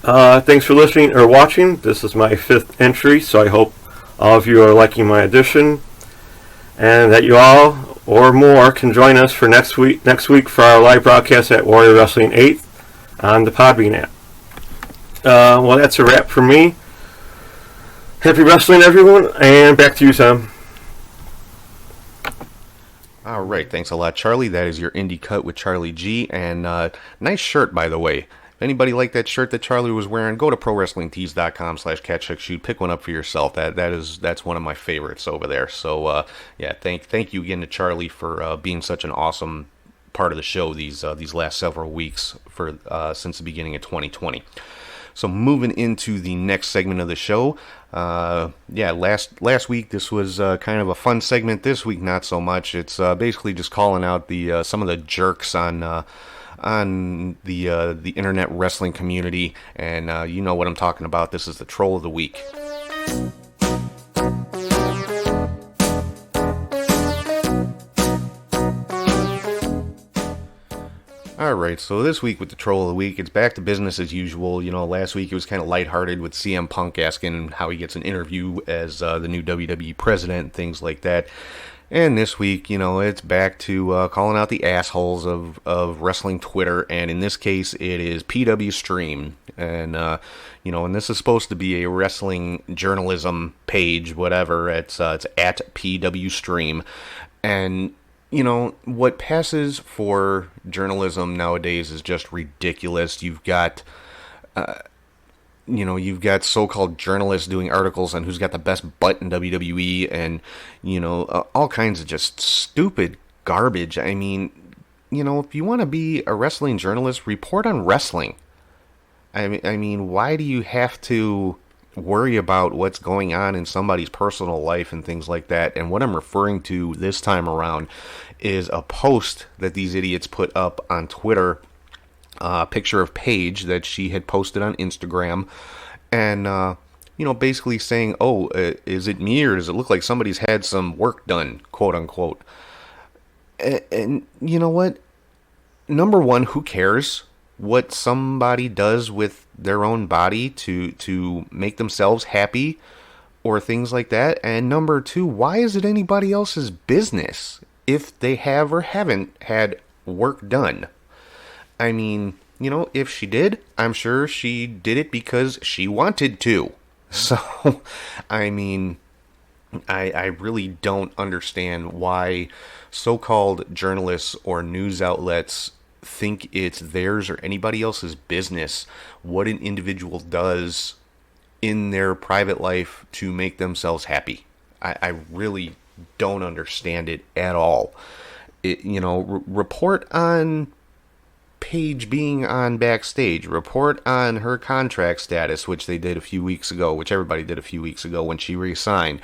Thanks for listening or watching. This is my 5th entry, so I hope all of you are liking my edition, and that you all or more can join us for next week for our live broadcast at Warrior Wrestling 8 on the Podbean app. Well, that's a wrap for me. Happy wrestling, everyone, and back to you, Sam. All right, thanks a lot, Charlie. That is your indie cut with Charlie G, and nice shirt, by the way. If anybody liked that shirt that Charlie was wearing, go to ProWrestlingTees.com/CatchHookShoot. Pick one up for yourself. That's one of my favorites over there. So yeah, thank you again to Charlie for being such an awesome part of the show these last several weeks since the beginning of 2020. So moving into the next segment of the show, last week this was kind of a fun segment. This week not so much. It's basically just calling out the some of the jerks on the internet wrestling community, and you know what I'm talking about. This is the Troll of the Week. Alright, so this week with the Troll of the Week, it's back to business as usual. You know, last week it was kind of lighthearted with CM Punk asking how he gets an interview as the new WWE president, things like that. And this week, you know, it's back to calling out the assholes of wrestling Twitter, and in this case, it is PW Stream. And, you know, and this is supposed to be a wrestling journalism page, whatever. It's at PW Stream. And you know, what passes for journalism nowadays is just ridiculous. You've got, you've got so-called journalists doing articles on who's got the best butt in WWE, and, you know, all kinds of just stupid garbage. I mean, you know, if you want to be a wrestling journalist, report on wrestling. I mean, why do you have to worry about what's going on in somebody's personal life and things like that? And what I'm referring to this time around is a post that these idiots put up on Twitter, a picture of Paige that she had posted on Instagram, and you know, basically saying, oh, is it me, or does it look like somebody's had some work done, quote unquote. And you know what, number one, who cares what somebody does with their own body to make themselves happy or things like that? And number two, why is it anybody else's business if they have or haven't had work done? I mean, you know, if she did, I'm sure she did it because she wanted to. So, I mean, I really don't understand why so-called journalists or news outlets think it's theirs or anybody else's business what an individual does in their private life to make themselves happy. I really don't understand it at all. You know, report on Paige being on Backstage, report on her contract status, which they did a few weeks ago, which everybody did a few weeks ago when she re-signed.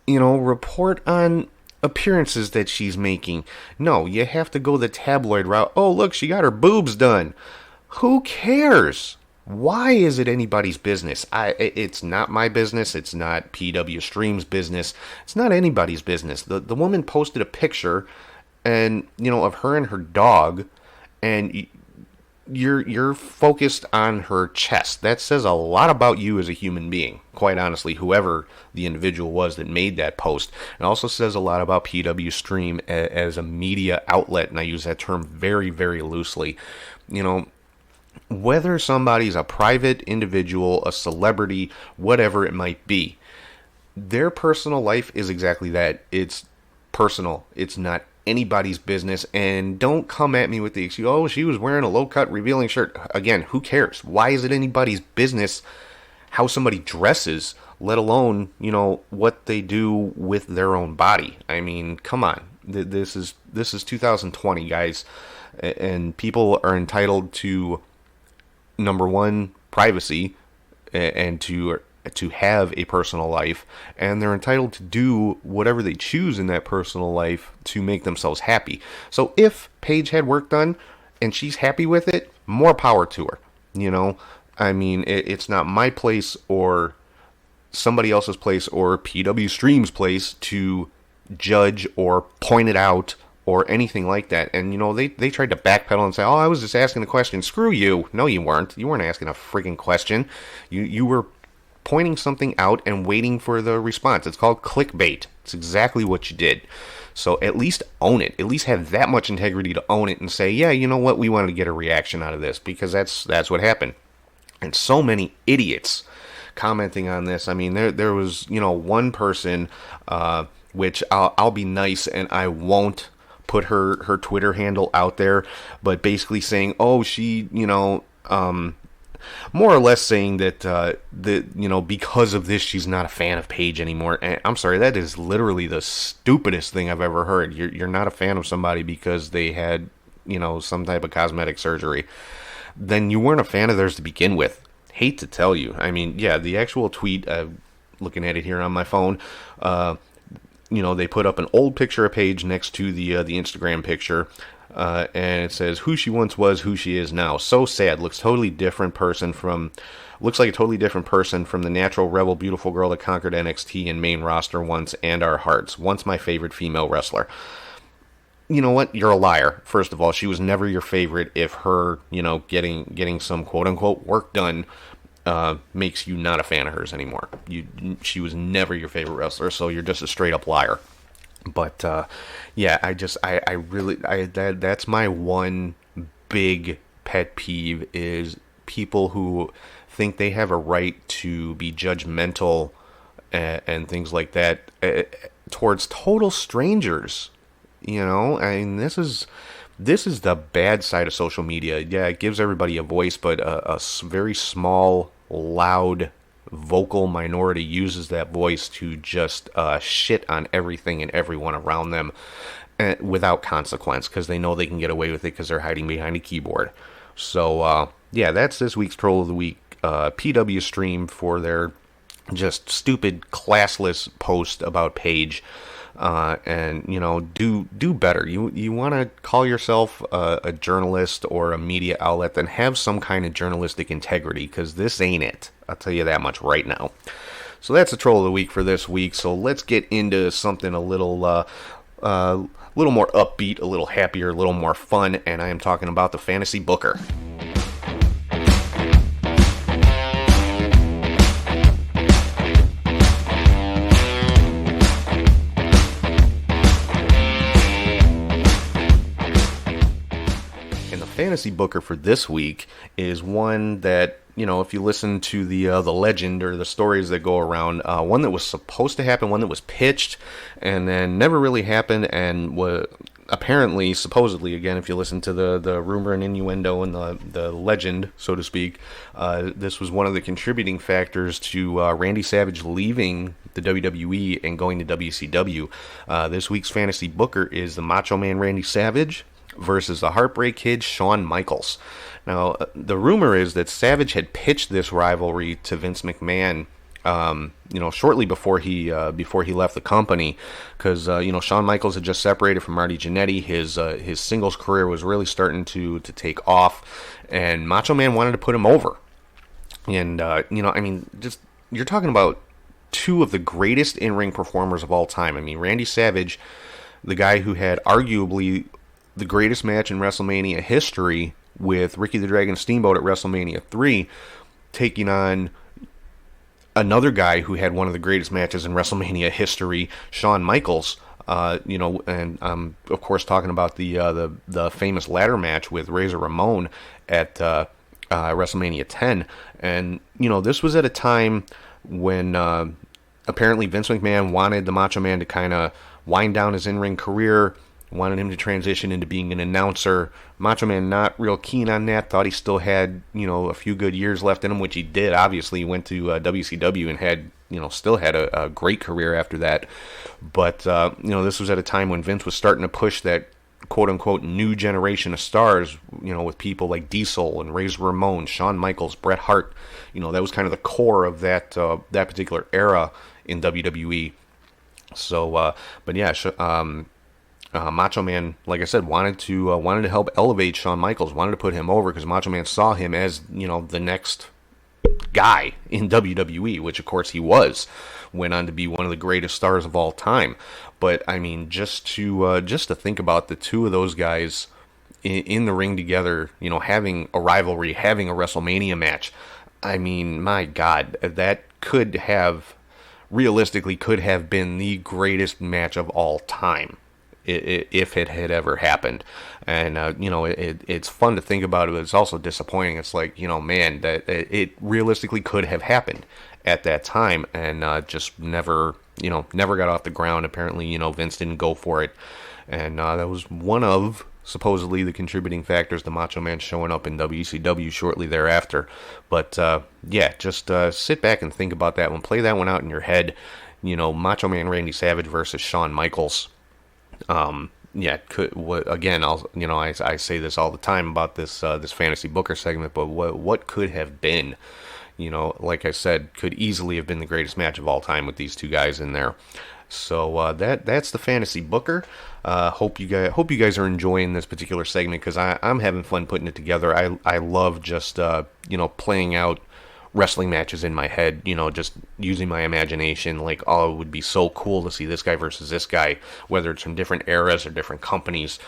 You know, report on appearances that she's making. No, you have to go the tabloid route. Oh, look, she got her boobs done. Who cares? Why is it anybody's business? It's not my business. It's not PW Stream's business. It's not anybody's business. The woman posted a picture, and you know, of her and her dog, and you're focused on her chest. That says a lot about you as a human being, quite honestly, whoever the individual was that made that post. It also says a lot about PW Stream as a media outlet, and I use that term very, very loosely. You know, whether somebody's a private individual, a celebrity, whatever it might be, their personal life is exactly that. It's personal. It's not anybody's business. And don't come at me with the excuse, oh, she was wearing a low-cut revealing shirt. Again, who cares? Why is it anybody's business how somebody dresses, let alone, what they do with their own body? I mean, come on. This is 2020, guys. And people are entitled to, number one, privacy, and to have a personal life, and they're entitled to do whatever they choose in that personal life to make themselves happy. So if Paige had work done and she's happy with it, more power to her. I mean, it's not my place or somebody else's place or PW Stream's place to judge or point it out or anything like that. And, they tried to backpedal and say, oh, I was just asking a question. Screw you. No, you weren't. You weren't asking a freaking question. You were pointing something out and waiting for the response. It's called clickbait. It's exactly what you did. So at least own it. At least have that much integrity to own it and say, yeah, you know what? We wanted to get a reaction out of this, because that's what happened. And so many idiots commenting on this. I mean, there was, one person, which I'll be nice and I won't put her Twitter handle out there, but basically saying, oh, she, more or less saying that because of this she's not a fan of Paige anymore. And I'm sorry, that is literally the stupidest thing I've ever heard. You're not a fan of somebody because they had some type of cosmetic surgery. Then you weren't a fan of theirs to begin with. Hate to tell you. I mean, yeah, the actual tweet, looking at it here on my phone, they put up an old picture of Paige next to the Instagram picture. And it says, who she once was, who she is now. So sad. Looks like a totally different person from the natural, rebel, beautiful girl that conquered NXT and main roster once, and our hearts. Once my favorite female wrestler. You know what? You're a liar. First of all, she was never your favorite if her, getting some quote-unquote work done makes you not a fan of hers anymore. She was never your favorite wrestler, so you're just a straight-up liar. But, yeah, that's my one big pet peeve, is people who think they have a right to be judgmental and things like that towards total strangers. I mean, this is the bad side of social media. Yeah, it gives everybody a voice, but a very small, loud, vocal minority uses that voice to just shit on everything and everyone around them without consequence, because they know they can get away with it because they're hiding behind a keyboard. So, yeah, that's this week's Troll of the Week. PW Stream for their just stupid, classless post about Paige. And do better. You want to call yourself a journalist or a media outlet, then have some kind of journalistic integrity, because this ain't it. I'll tell you that much right now. So that's the Troll of the Week for this week. So let's get into something a little more upbeat, a little happier, a little more fun, and I am talking about the Fantasy Booker. Fantasy Booker for this week is one that, if you listen to the legend or the stories that go around, one that was supposed to happen, one that was pitched and then never really happened, and was apparently, supposedly, again, if you listen to the rumor and innuendo and the legend, so to speak, this was one of the contributing factors to Randy Savage leaving the WWE and going to WCW. This week's Fantasy Booker is the Macho Man Randy Savage versus the Heartbreak Kid Shawn Michaels. Now, the rumor is that Savage had pitched this rivalry to Vince McMahon, shortly before he left the company, because Shawn Michaels had just separated from Marty Jannetty. His singles career was really starting to take off, and Macho Man wanted to put him over. And you're talking about two of the greatest in-ring performers of all time. I mean, Randy Savage, the guy who had arguably the greatest match in WrestleMania history with Ricky the Dragon Steamboat at WrestleMania 3, taking on another guy who had one of the greatest matches in WrestleMania history, Shawn Michaels. And I'm of course talking about the famous ladder match with Razor Ramon at WrestleMania 10. And, this was at a time when apparently Vince McMahon wanted the Macho Man to kind of wind down his in-ring career, wanted him to transition into being an announcer. Macho Man not real keen on that, thought he still had, a few good years left in him, which he did. Obviously, he went to WCW and had, still had a great career after that. But, this was at a time when Vince was starting to push that quote-unquote new generation of stars, with people like Diesel and Razor Ramon, Shawn Michaels, Bret Hart. That was kind of the core of that particular era in WWE. So, but yeah, Macho Man, like I said, wanted to help elevate Shawn Michaels, wanted to put him over because Macho Man saw him as the next guy in WWE, which of course he was. Went on to be one of the greatest stars of all time. But I mean, just to think about the two of those guys in the ring together, having a rivalry, having a WrestleMania match. I mean, my God, that realistically could have been the greatest match of all time if it had ever happened. And it's fun to think about it, but it's also disappointing. It's like, man, that it realistically could have happened at that time, and just never got off the ground. Apparently, Vince didn't go for it, and that was one of supposedly the contributing factors to Macho Man showing up in WCW shortly thereafter. But yeah, just sit back and think about that one. Play that one out in your head. Macho Man Randy Savage versus Shawn Michaels. Yeah, again, I say this all the time about this fantasy booker segment, but what could have been? Like I said, could easily have been the greatest match of all time with these two guys in there. So that's the fantasy booker. Hope you guys are enjoying this particular segment, because I'm having fun putting it together. I love just playing out wrestling matches in my head, just using my imagination, like, oh, it would be so cool to see this guy versus this guy, whether it's from different eras or different companies,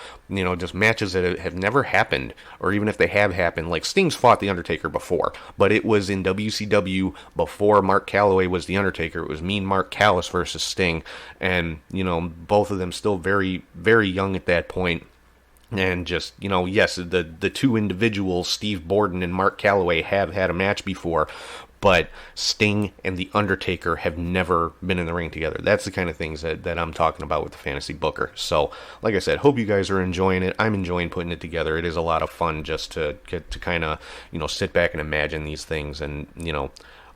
just matches that have never happened, or even if they have happened, like Sting's fought The Undertaker before, but it was in WCW before Mark Calloway was The Undertaker. It was Mean Mark Callis versus Sting, and, both of them still very, very young at that point. And just, yes, the two individuals, Steve Borden and Mark Calloway, have had a match before, but Sting and The Undertaker have never been in the ring together. That's the kind of things that I'm talking about with the fantasy booker. So, like I said, hope you guys are enjoying it. I'm enjoying putting it together. It is a lot of fun just to get to kind of, sit back and imagine these things, and,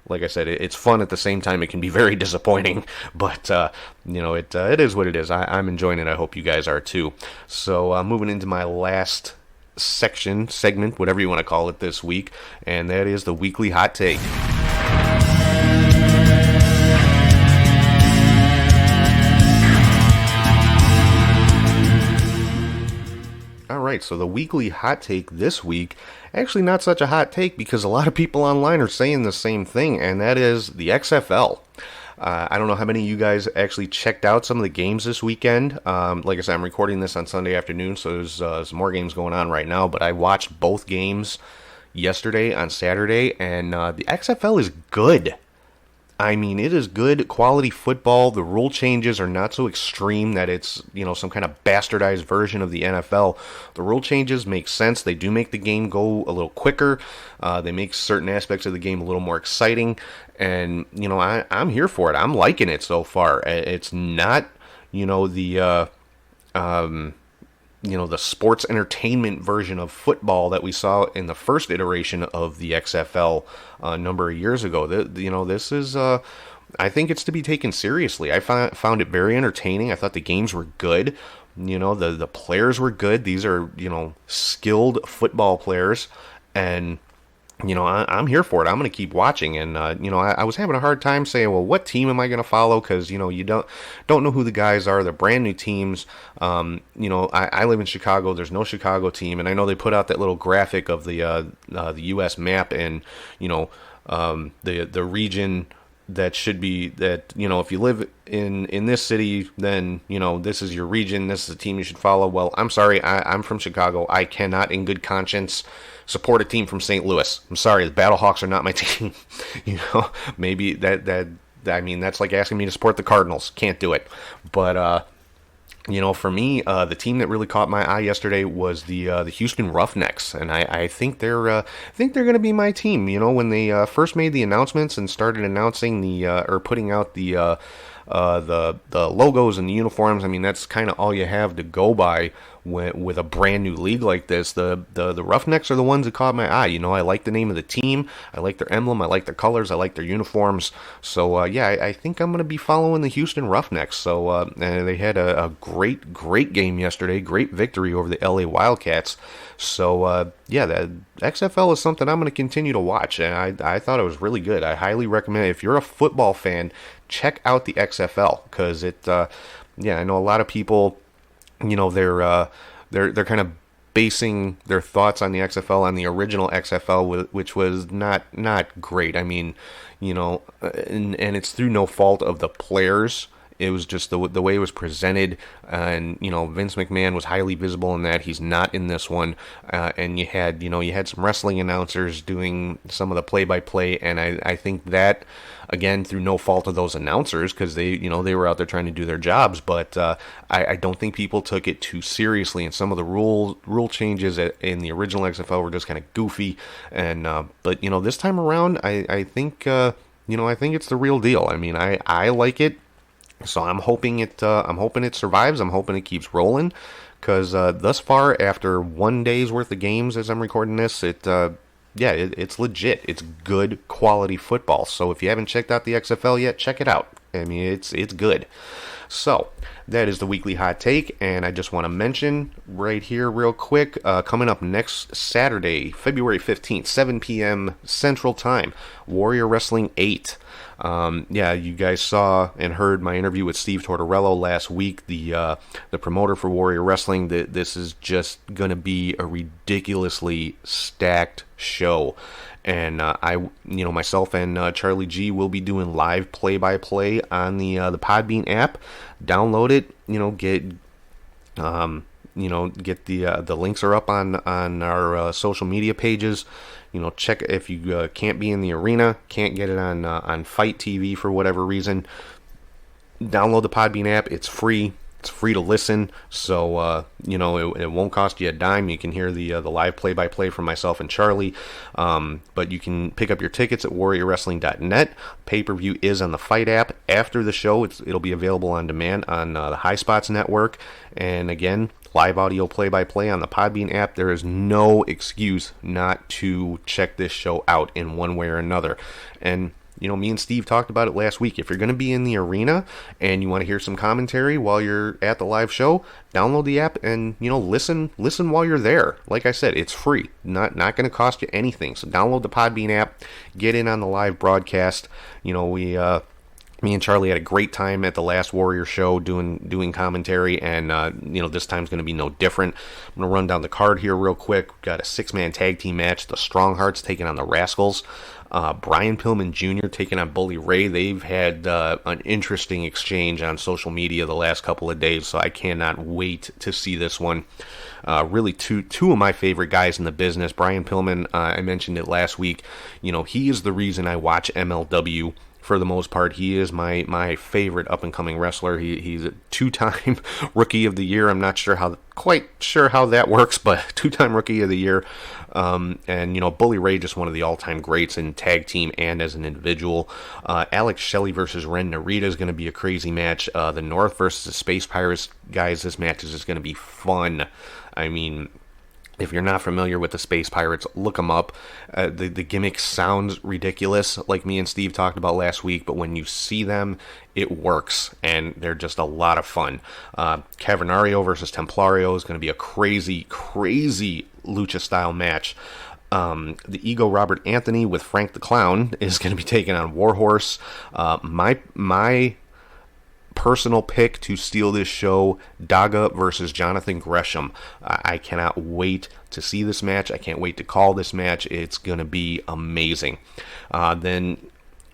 like I said, it's fun at the same time. It can be very disappointing, but, it is what it is. I'm enjoying it. I hope you guys are too. So, moving into my last segment, whatever you want to call it this week, and that is the weekly hot take. Alright, so the weekly hot take this week, actually not such a hot take, because a lot of people online are saying the same thing, and that is the XFL. I don't know how many of you guys actually checked out some of the games this weekend. Like I said, I'm recording this on Sunday afternoon, so there's some more games going on right now, but I watched both games yesterday on Saturday, and the XFL is good. I mean, it is good quality football. The rule changes are not so extreme that it's, some kind of bastardized version of the NFL. The rule changes make sense. They do make the game go a little quicker. They make certain aspects of the game a little more exciting. And, I'm here for it. I'm liking it so far. It's not, the sports entertainment version of football that we saw in the first iteration of the XFL a number of years ago. This is, I think it's to be taken seriously. I found it very entertaining. I thought the games were good. The players were good. These are, skilled football players, and I'm here for it. I'm going to keep watching, and I was having a hard time saying, well, what team am I going to follow? Because you don't know who the guys are. They're brand new teams. I live in Chicago. There's no Chicago team, and I know they put out that little graphic of the U.S. map, and the region that should be that, if you live in this city, then this is your region. This is the team you should follow. Well, I'm sorry. I'm from Chicago. I cannot, in good conscience, support a team from St. Louis. I'm sorry, the Battlehawks are not my team. Maybe that's like asking me to support the Cardinals. Can't do it. But For me, the team that really caught my eye yesterday was the Houston Roughnecks, and I think they're going to be my team. When they first made the announcements and started announcing or putting out the logos and the uniforms, I mean, that's kind of all you have to go by with a brand new league like this. The Roughnecks are the ones that caught my eye. I like the name of the team, I like their emblem, I like their colors, I like their uniforms. So I think I'm going to be following the Houston Roughnecks. So and they had a great game yesterday, great victory over the LA Wildcats. So the XFL is something I'm going to continue to watch, and I thought it was really good. I highly recommend it. If you're a football fan, check out the XFL, because I know a lot of people, they're kind of basing their thoughts on the XFL on the original XFL, which was not great. I mean, and it's through no fault of the players. It was just the way it was presented, and Vince McMahon was highly visible in that. He's not in this one, and you had some wrestling announcers doing some of the play-by-play, and I think that, again, through no fault of those announcers, because they were out there trying to do their jobs, but I don't think people took it too seriously, and some of the rule changes in the original XFL were just kind of goofy, and but this time around, I think I think it's the real deal. I mean, I like it. So I'm hoping it survives. I'm hoping it keeps rolling, because thus far, after 1 day's worth of games, as I'm recording this, it's legit. It's good quality football. So if you haven't checked out the XFL yet, check it out. I mean, it's good. So that is the weekly hot take, and I just want to mention right here real quick, coming up next Saturday, February 15th, 7 p.m. Central Time, Warrior Wrestling 8. You guys saw and heard my interview with Steve Tortorello last week, the promoter for Warrior Wrestling. This is just going to be a ridiculously stacked show. And myself and Charlie G will be doing live play-by-play on the Podbean app. Download it. Get the links are up on our social media pages. Check if you can't be in the arena, can't get it on Fight TV for whatever reason. Download the Podbean app. It's free. It's free to listen, so it won't cost you a dime. You can hear the live play-by-play from myself and Charlie, but you can pick up your tickets at warriorwrestling.net. Pay-per-view is on the Fight app. After the show, it'll be available on demand on the High Spots network, and again, live audio play-by-play on the Podbean app. There is no excuse not to check this show out in one way or another. And me and Steve talked about it last week. If you're going to be in the arena and you want to hear some commentary while you're at the live show, download the app and, listen while you're there. Like I said, it's free. Not going to cost you anything. So download the Podbean app, get in on the live broadcast. Me and Charlie had a great time at the last Warrior show doing commentary, and this time's going to be no different. I'm going to run down the card here real quick. We've got a 6-man tag team match. The Stronghearts taking on the Rascals. Brian Pillman Jr. taking on Bully Ray. They've had an interesting exchange on social media the last couple of days, so I cannot wait to see this one. Really, two of my favorite guys in the business. Brian Pillman, I mentioned it last week. He is the reason I watch MLW. For the most part, he is my favorite up-and-coming wrestler. He's a 2-time Rookie of the Year. I'm not quite sure how that works, but 2-time Rookie of the Year. And Bully Ray, just one of the all-time greats in tag team and as an individual. Alex Shelley versus Ren Narita is going to be a crazy match. The North versus the Space Pirates, guys, this match is just going to be fun. I mean, if you're not familiar with the Space Pirates, look them up. The gimmick sounds ridiculous, like me and Steve talked about last week, but when you see them, it works, and they're just a lot of fun. Cavernario versus Templario is going to be a crazy, crazy lucha-style match. The Ego Robert Anthony with Frank the Clown is going to be taking on Warhorse. My personal pick to steal this show, Daga versus Jonathan Gresham. I cannot wait to see this match. I can't wait to call this match. It's going to be amazing. Then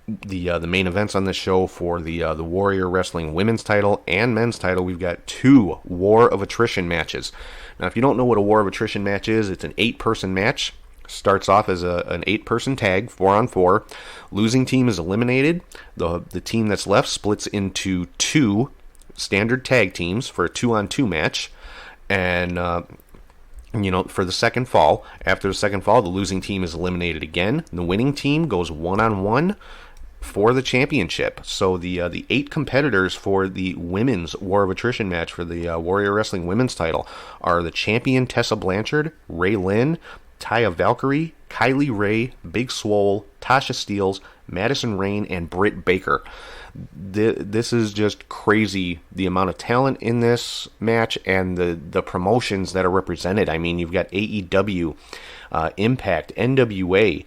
the main events on this show for the Warrior Wrestling women's title and men's title, we've got 2 War of Attrition matches. Now, if you don't know what a War of Attrition match is, it's an 8-person match. Starts off as an 8-person tag, 4-on-4. Losing team is eliminated. The team that's left splits into 2 standard tag teams for a 2-on-2 match, and for the second fall. After the second fall, the losing team is eliminated again. The winning team goes 1-on-1 for the championship. So the 8 competitors for the women's War of Attrition match for the Warrior Wrestling women's title are the champion Tessa Blanchard, Ray Lynn, Taya Valkyrie, Kylie Ray, Big Swole, Tasha Steeles, Madison Rain, and Britt Baker. This is just crazy, the amount of talent in this match and the promotions that are represented. I mean, you've got AEW, Impact, NWA,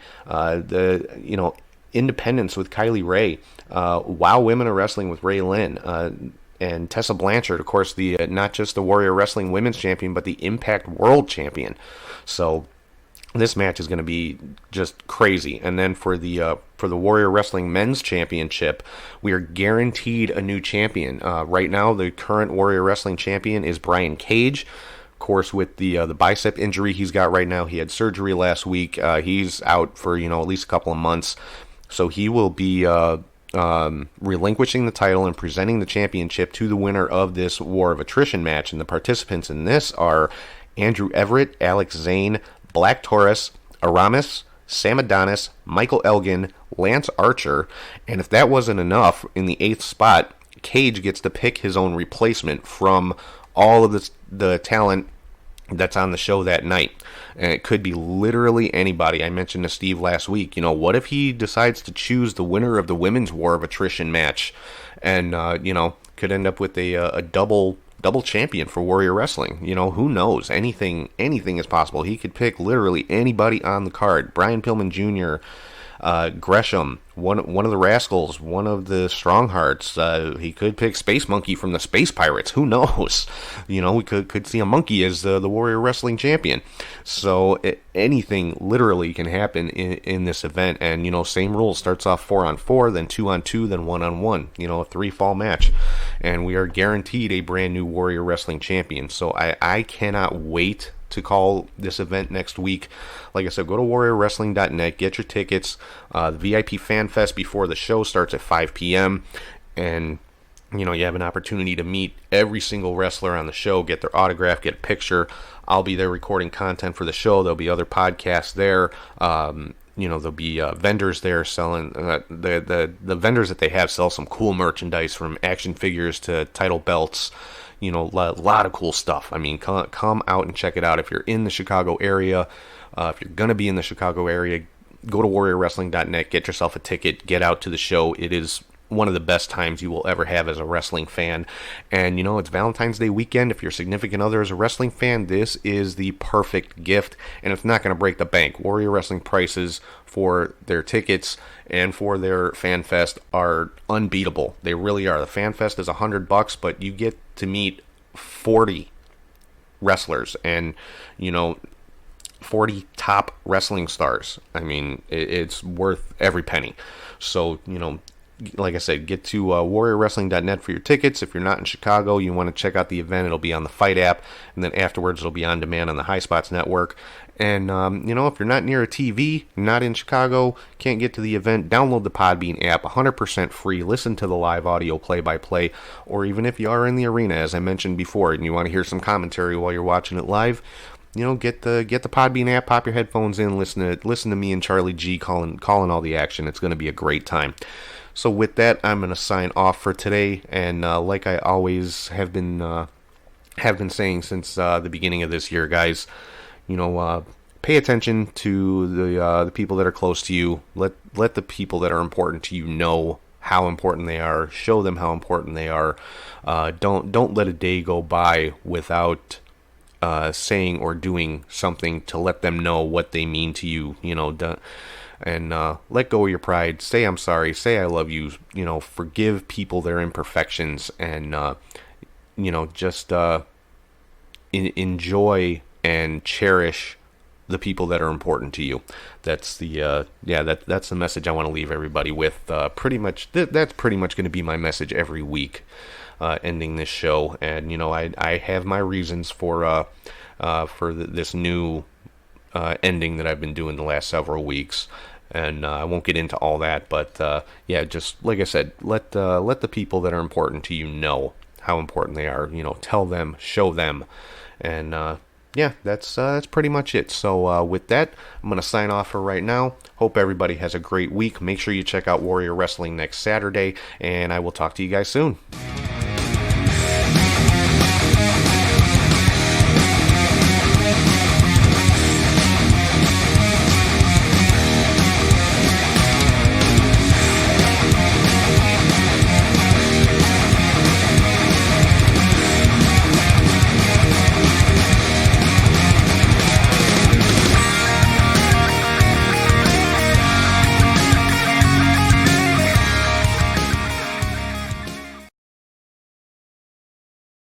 Independence with Kylie Ray, Wow Women of Wrestling with Ray Lynn, and Tessa Blanchard, of course, the not just the Warrior Wrestling Women's Champion, but the Impact World Champion. So this match is going to be just crazy. And then for the Warrior Wrestling Men's Championship, we are guaranteed a new champion. Right now, the current Warrior Wrestling Champion is Brian Cage. Of course, with the bicep injury he's got right now, he had surgery last week. He's out for at least a couple of months. So he will be relinquishing the title and presenting the championship to the winner of this War of Attrition match. And the participants in this are Andrew Everett, Alex Zane, Black Taurus, Aramis, Sam Adonis, Michael Elgin, Lance Archer. And if that wasn't enough, in the 8th spot, Cage gets to pick his own replacement from all of the talent that's on the show that night. And it could be literally anybody. I mentioned to Steve last week, what if he decides to choose the winner of the women's War of Attrition match and, could end up with a double champion for Warrior Wrestling. Who knows? Anything is possible. He could pick literally anybody on the card. Brian Pillman Jr., Gresham, one of the Rascals, one of the Stronghearts. He could pick Space Monkey from the Space Pirates. Who knows? We could see a monkey as the Warrior Wrestling champion. So anything literally can happen in this event. And same rules. Starts off 4-on-4, then 2-on-2, then 1-on-1. A 3-fall match, and we are guaranteed a brand new Warrior Wrestling champion. So I cannot wait to call this event next week. Like I said, go to warriorwrestling.net, get your tickets. The VIP Fan Fest before the show starts at 5 p.m. And you have an opportunity to meet every single wrestler on the show, get their autograph, get a picture. I'll be there recording content for the show. There'll be other podcasts there. There'll be vendors there selling the vendors that they have sell some cool merchandise, from action figures to title belts. A lot of cool stuff. I mean, come out and check it out. If you're in the Chicago area, if you're going to be in the Chicago area, go to warriorwrestling.net, get yourself a ticket, get out to the show. It is one of the best times you will ever have as a wrestling fan. And, it's Valentine's Day weekend. If your significant other is a wrestling fan, this is the perfect gift. And it's not going to break the bank. Warrior Wrestling prices for their tickets and for their Fan Fest are unbeatable. They really are. The Fan Fest is $100, but you get to meet 40 wrestlers and, 40 top wrestling stars. I mean, it's worth every penny. So, like I said, get to warriorwrestling.net for your tickets. If you're not in Chicago, you want to check out the event, it'll be on the Fight app, and then afterwards it'll be on demand on the High Spots Network. And, if you're not near a TV, not in Chicago, can't get to the event, download the Podbean app, 100% free. Listen to the live audio play-by-play, or even if you are in the arena, as I mentioned before, and you want to hear some commentary while you're watching it live, get the Podbean app, pop your headphones in, listen to me and Charlie G calling all the action. It's going to be a great time. So with that, I'm going to sign off for today, and like I always have been saying since the beginning of this year, guys, pay attention to the people that are close to you. Let the people that are important to you know how important they are. Show them how important they are. Don't let a day go by without saying or doing something to let them know what they mean to you. And let go of your pride. Say I'm sorry. Say I love you. Forgive people their imperfections, and just enjoy and cherish the people that are important to you. That's the that's the message I want to leave everybody with. Pretty much that's pretty much going to be my message every week, ending this show. And I have my reasons for this new ending that I've been doing the last several weeks, and I won't get into all that, but just like I said, let the people that are important to you know how important they are. Tell them, show them, and yeah, that's pretty much it. So with that, I'm going to sign off for right now. Hope everybody has a great week. Make sure you check out Warrior Wrestling next Saturday, and I will talk to you guys soon.